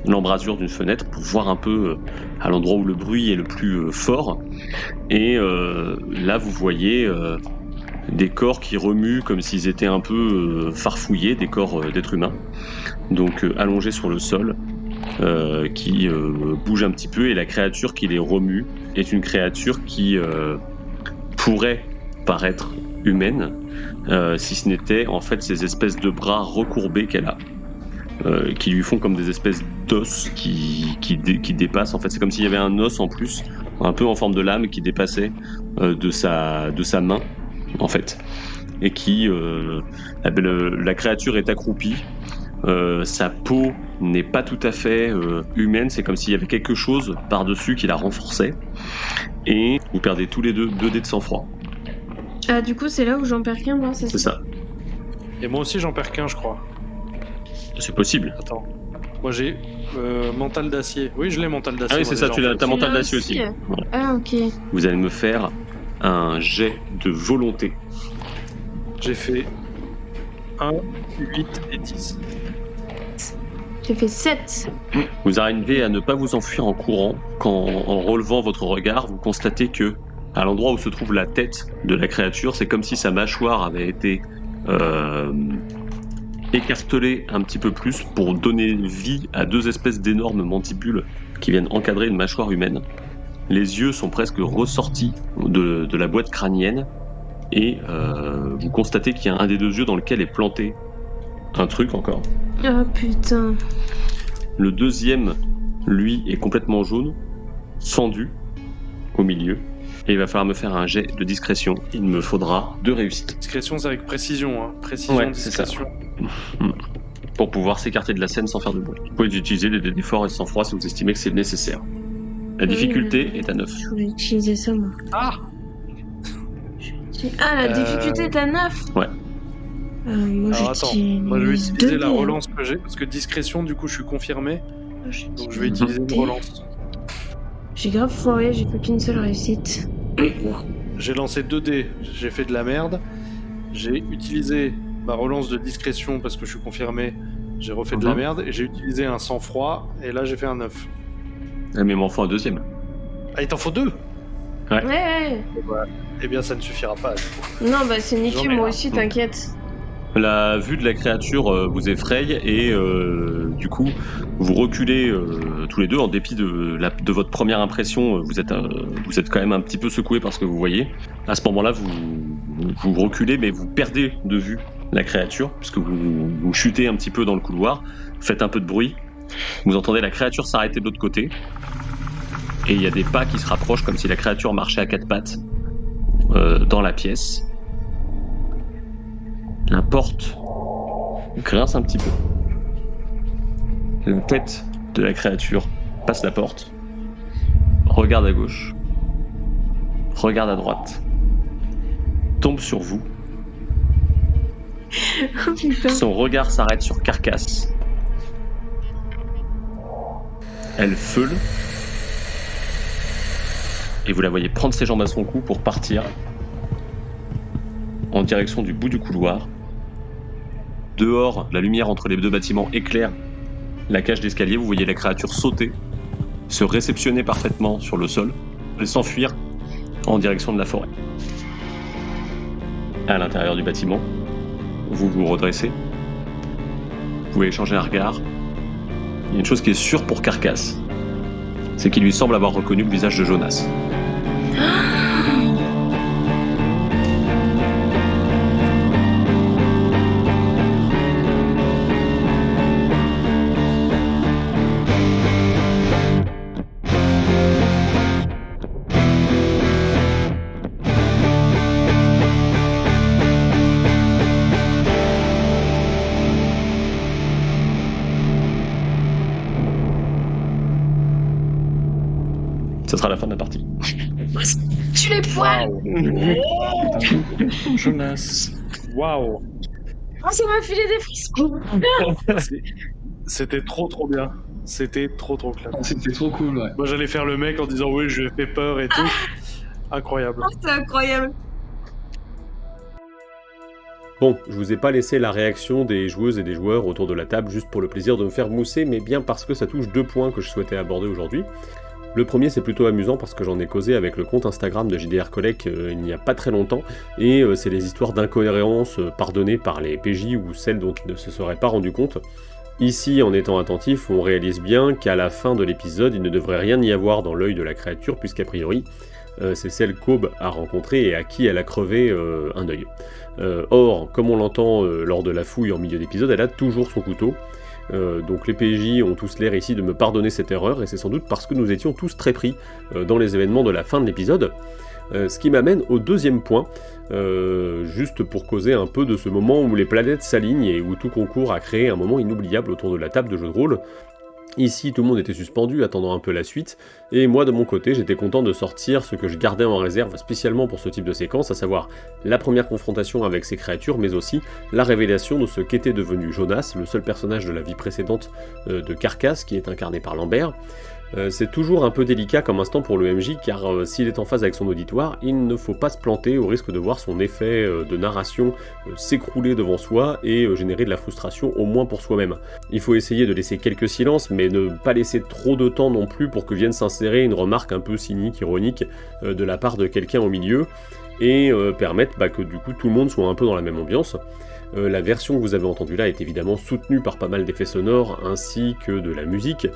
l'embrasure d'une fenêtre pour voir un peu à l'endroit où le bruit est le plus fort. Et là vous voyez des corps qui remuent comme s'ils étaient un peu farfouillés, des corps d'êtres humains, donc allongés sur le sol, qui bougent un petit peu, et la créature qui les remue est une créature qui pourrait paraître humaine, si ce n'était en fait ces espèces de bras recourbés qu'elle a, qui lui font comme des espèces d'os qui dépassent. En fait, c'est comme s'il y avait un os en plus, un peu en forme de lame, qui dépassait de sa main, en fait, et qui la créature est accroupie. Sa peau n'est pas tout à fait humaine, c'est comme s'il y avait quelque chose par-dessus qui la renforçait, et vous perdez tous les deux 2 dés de sang-froid. Ah, du coup, c'est là où j'en perds qu'un, moi, C'est ça. Et moi aussi j'en perds qu'un, je crois. C'est possible. Attends. Moi j'ai mental d'acier. Oui, je l'ai, mental d'acier. Ah oui, moi, c'est ça, déjà, en fait. t'as mental l'as d'acier aussi. aussi. Voilà. Ah, ok. Vous allez me faire un jet de volonté. J'ai fait 1, 8 et 10. J'ai fait 7. Vous arrivez à ne pas vous enfuir en courant quand, en relevant votre regard, vous constatez que, à l'endroit où se trouve la tête de la créature, c'est comme si sa mâchoire avait été écartelée un petit peu plus pour donner vie à 2 espèces d'énormes mandibules qui viennent encadrer une mâchoire humaine. Les yeux sont presque ressortis de la boîte crânienne, et vous constatez qu'il y a un des 2 yeux dans lequel est planté un truc encore. Oh putain. Le deuxième, lui, est complètement jaune, fendu au milieu, et il va falloir me faire un jet de discrétion. Il me faudra 2 réussites. Discrétion, c'est avec précision, hein. Précision, Ouais, c'est ça. discrétion. Pour pouvoir s'écarter de la scène sans faire de bruit. Vous pouvez utiliser des dés d'effort et de sang-froid si vous estimez que c'est nécessaire. La difficulté est à 9. Je voulais utiliser ça, moi. Ah Ah, la difficulté est à 9. Ouais. Moi, Alors attends, j'ai moi je vais utiliser la dés. relance que j'ai, parce que discrétion, du coup je suis confirmé, donc je vais utilisé utiliser une relance. J'ai grave foiré, j'ai fait qu'une seule réussite. J'ai lancé 2 dés, j'ai fait de la merde, j'ai utilisé ma relance de discrétion parce que je suis confirmé, j'ai refait de la merde, et j'ai utilisé un sang-froid, et là j'ai fait un 9. Mais il m'en faut un deuxième. Ah, il t'en faut 2? Ouais. Eh bien ça ne suffira pas, du coup. Non, bah c'est niqué, J'en ai moi un. aussi, t'inquiète. La vue de la créature vous effraie, et du coup vous reculez tous les deux. En dépit de votre première impression, vous êtes quand même un petit peu secoué par ce que vous voyez. À ce moment-là, vous reculez, mais vous perdez de vue la créature, puisque vous chutez un petit peu dans le couloir, vous faites un peu de bruit, vous entendez la créature s'arrêter de l'autre côté, et il y a des pas qui se rapprochent comme si la créature marchait à 4 pattes dans la pièce. La porte grince un petit peu. La tête de la créature passe la porte, regarde à gauche, regarde à droite, tombe sur vous. Oh putain. Son regard s'arrête sur Carcasse. Elle feule, et vous la voyez prendre ses jambes à son cou pour partir en direction du bout du couloir. Dehors, la lumière entre les 2 bâtiments éclaire la cage d'escalier. Vous voyez la créature sauter, se réceptionner parfaitement sur le sol et s'enfuir en direction de la forêt. À l'intérieur du bâtiment, vous vous redressez. Vous pouvez échanger un regard. Il y a une chose qui est sûre pour Carcasse, c'est qu'il lui semble avoir reconnu le visage de Jonas. Ça sera la fin de la partie. Tu les poils. Jonas. Waouh. Oh, ça m'a filé des frissons. C'était trop bien. C'était trop clair. C'était trop cool, ouais. Moi j'allais faire le mec en disant oui je fais peur et tout. Incroyable. Oh, c'est incroyable. Bon, je vous ai pas laissé la réaction des joueuses et des joueurs autour de la table juste pour le plaisir de me faire mousser, mais bien parce que ça touche 2 points que je souhaitais aborder aujourd'hui. Le premier, c'est plutôt amusant parce que j'en ai causé avec le compte Instagram de JDR Collect il n'y a pas très longtemps, et c'est les histoires d'incohérences pardonnées par les PJ ou celles dont ils ne se seraient pas rendus compte. Ici, en étant attentif, on réalise bien qu'à la fin de l'épisode, il ne devrait rien y avoir dans l'œil de la créature, puisqu'a priori, c'est celle qu'Aube a rencontrée et à qui elle a crevé un œil. Or, comme on l'entend lors de la fouille en milieu d'épisode, elle a toujours son couteau. Donc les PJ ont tous l'air ici de me pardonner cette erreur, et c'est sans doute parce que nous étions tous très pris dans les événements de la fin de l'épisode. Ce qui m'amène au deuxième point, juste pour causer un peu de ce moment où les planètes s'alignent et où tout concourt à créer un moment inoubliable autour de la table de jeu de rôle. Ici, tout le monde était suspendu, attendant un peu la suite, et moi, de mon côté, j'étais content de sortir ce que je gardais en réserve spécialement pour ce type de séquence, à savoir la première confrontation avec ces créatures, mais aussi la révélation de ce qu'était devenu Jonas, le seul personnage de la vie précédente de Carcasse, qui est incarné par Lambert. C'est toujours un peu délicat comme instant pour le MJ, car s'il est en phase avec son auditoire, il ne faut pas se planter au risque de voir son effet de narration s'écrouler devant soi et générer de la frustration, au moins pour soi-même. Il faut essayer de laisser quelques silences, mais ne pas laisser trop de temps non plus pour que vienne s'insérer une remarque un peu cynique, ironique de la part de quelqu'un au milieu, et permettre que du coup tout le monde soit un peu dans la même ambiance. La version que vous avez entendue là est évidemment soutenue par pas mal d'effets sonores ainsi que de la musique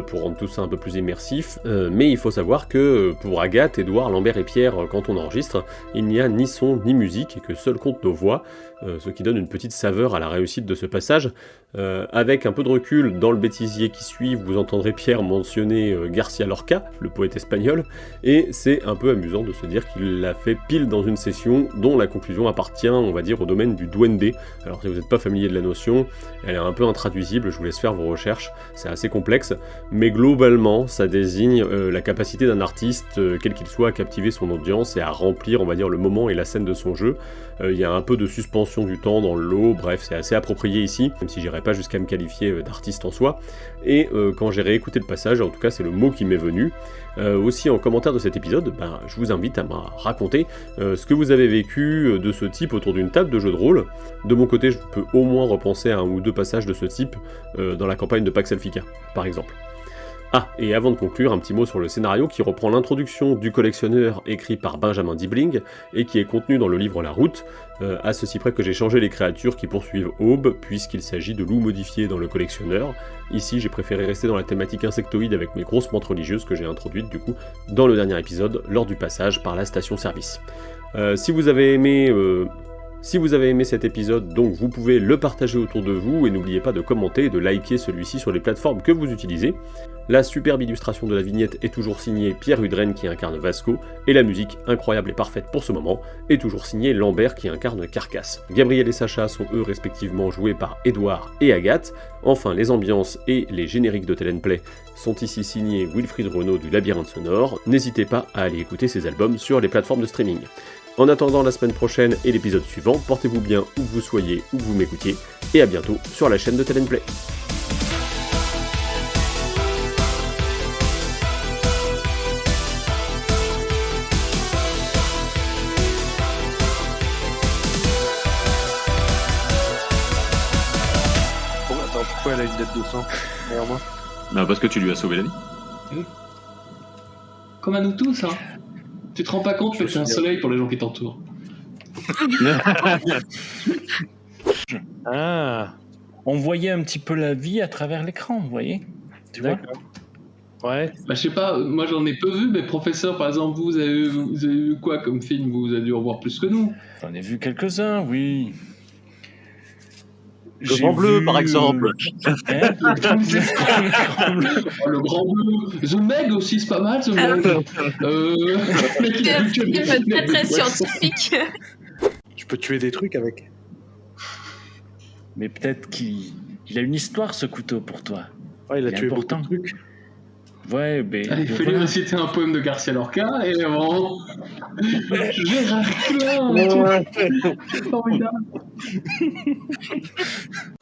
pour rendre tout ça un peu plus immersif, mais il faut savoir que pour Agathe, Edouard, Lambert et Pierre, quand on enregistre, il n'y a ni son ni musique et que seuls comptent nos voix, ce qui donne une petite saveur à la réussite de ce passage. Avec un peu de recul, dans le bêtisier qui suit, vous entendrez Pierre mentionner Garcia Lorca, le poète espagnol, et c'est un peu amusant de se dire qu'il l'a fait pile dans une session dont la conclusion appartient, on va dire, au domaine du duende. Alors si vous n'êtes pas familier de la notion, elle est un peu intraduisible, je vous laisse faire vos recherches, c'est assez complexe, mais globalement ça désigne la capacité d'un artiste, quel qu'il soit, à captiver son audience et à remplir, on va dire, le moment et la scène de son jeu. Il y a un peu de suspension du temps dans le lot, bref, c'est assez approprié ici, même si j'irai pas jusqu'à me qualifier d'artiste en soi. Et quand j'ai réécouté le passage, en tout cas c'est le mot qui m'est venu. Aussi en commentaire de cet épisode, je vous invite à me raconter ce que vous avez vécu de ce type autour d'une table de jeu de rôle. De mon côté, je peux au moins repenser à 1 ou 2 passages de ce type dans la campagne de Pax Elfica, par exemple. Ah, et avant de conclure, un petit mot sur le scénario qui reprend l'introduction du collectionneur écrit par Benjamin Dibling et qui est contenu dans le livre La Route, à ceci près que j'ai changé les créatures qui poursuivent Aube, puisqu'il s'agit de loups modifiés dans le collectionneur. Ici, j'ai préféré rester dans la thématique insectoïde avec mes grosses mantes religieuses que j'ai introduites du coup dans le dernier épisode lors du passage par la station-service. Si vous avez aimé cet épisode, donc vous pouvez le partager autour de vous et n'oubliez pas de commenter et de liker celui-ci sur les plateformes que vous utilisez. La superbe illustration de la vignette est toujours signée Pierre Hudren qui incarne Vasco, et la musique, incroyable et parfaite pour ce moment, est toujours signée Lambert qui incarne Carcasse. Gabriel et Sacha sont eux respectivement joués par Edouard et Agathe. Enfin, les ambiances et les génériques de Tell & Play sont ici signés Wilfried Renaud du Labyrinthe Sonore. N'hésitez pas à aller écouter ces albums sur les plateformes de streaming. En attendant la semaine prochaine et l'épisode suivant, portez-vous bien où que vous soyez, où que vous m'écoutiez, et à bientôt sur la chaîne de Tell & Play. Attends, pourquoi elle a une dette de sang derrière moi? Parce que tu lui as sauvé la vie. Oui. Comme à nous tous, hein. Tu te rends pas compte que c'est un soleil pour les gens qui t'entourent. Ah, On voyait un petit peu la vie à travers l'écran, vous voyez? Tu vois? d'accord. Ouais. Je sais pas, moi j'en ai peu vu, mais professeur, par exemple, vous avez vu quoi comme film? Vous avez dû en voir plus que nous. J'en ai vu quelques-uns, oui. Le Grand Bleu, par exemple. Hein? Le Grand Bleu, The Meg aussi, c'est pas mal, The Meg. C'est un film très très scientifique. Je peux tuer des trucs avec. Mais peut-être qu'il a une histoire, ce couteau, pour toi. Ouais, il a Il est tué beaucoup important. de trucs. Ouais, mais Allez, fais-lui réciter un poème de Garcia Lorca et bon. Gérard Klein, c'est formidable.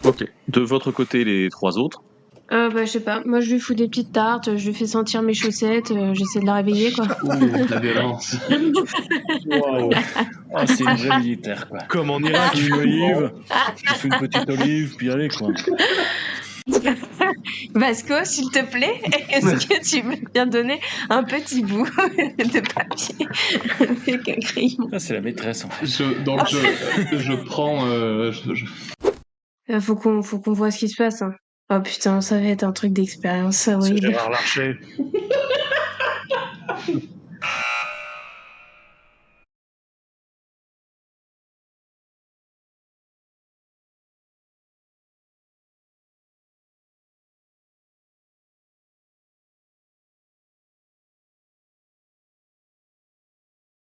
Ok. De votre côté, les 3 autres. Je sais pas. Moi, je lui fous des petites tartes, je lui fais sentir mes chaussettes, j'essaie de la réveiller, quoi. La violence. Waouh. Oh, c'est une vraie militaire, quoi. Comme en Irak. Une olive, je fais une petite olive, puis allez, quoi. Vasco, s'il te plaît, est-ce que tu veux bien donner un petit bout de papier avec un crayon? Ça, c'est la maîtresse, en fait. Je prends. Faut qu'on voit ce qui se passe. Hein. Oh putain, ça va être un truc d'expérience C'est horrible. Gérard Larcher.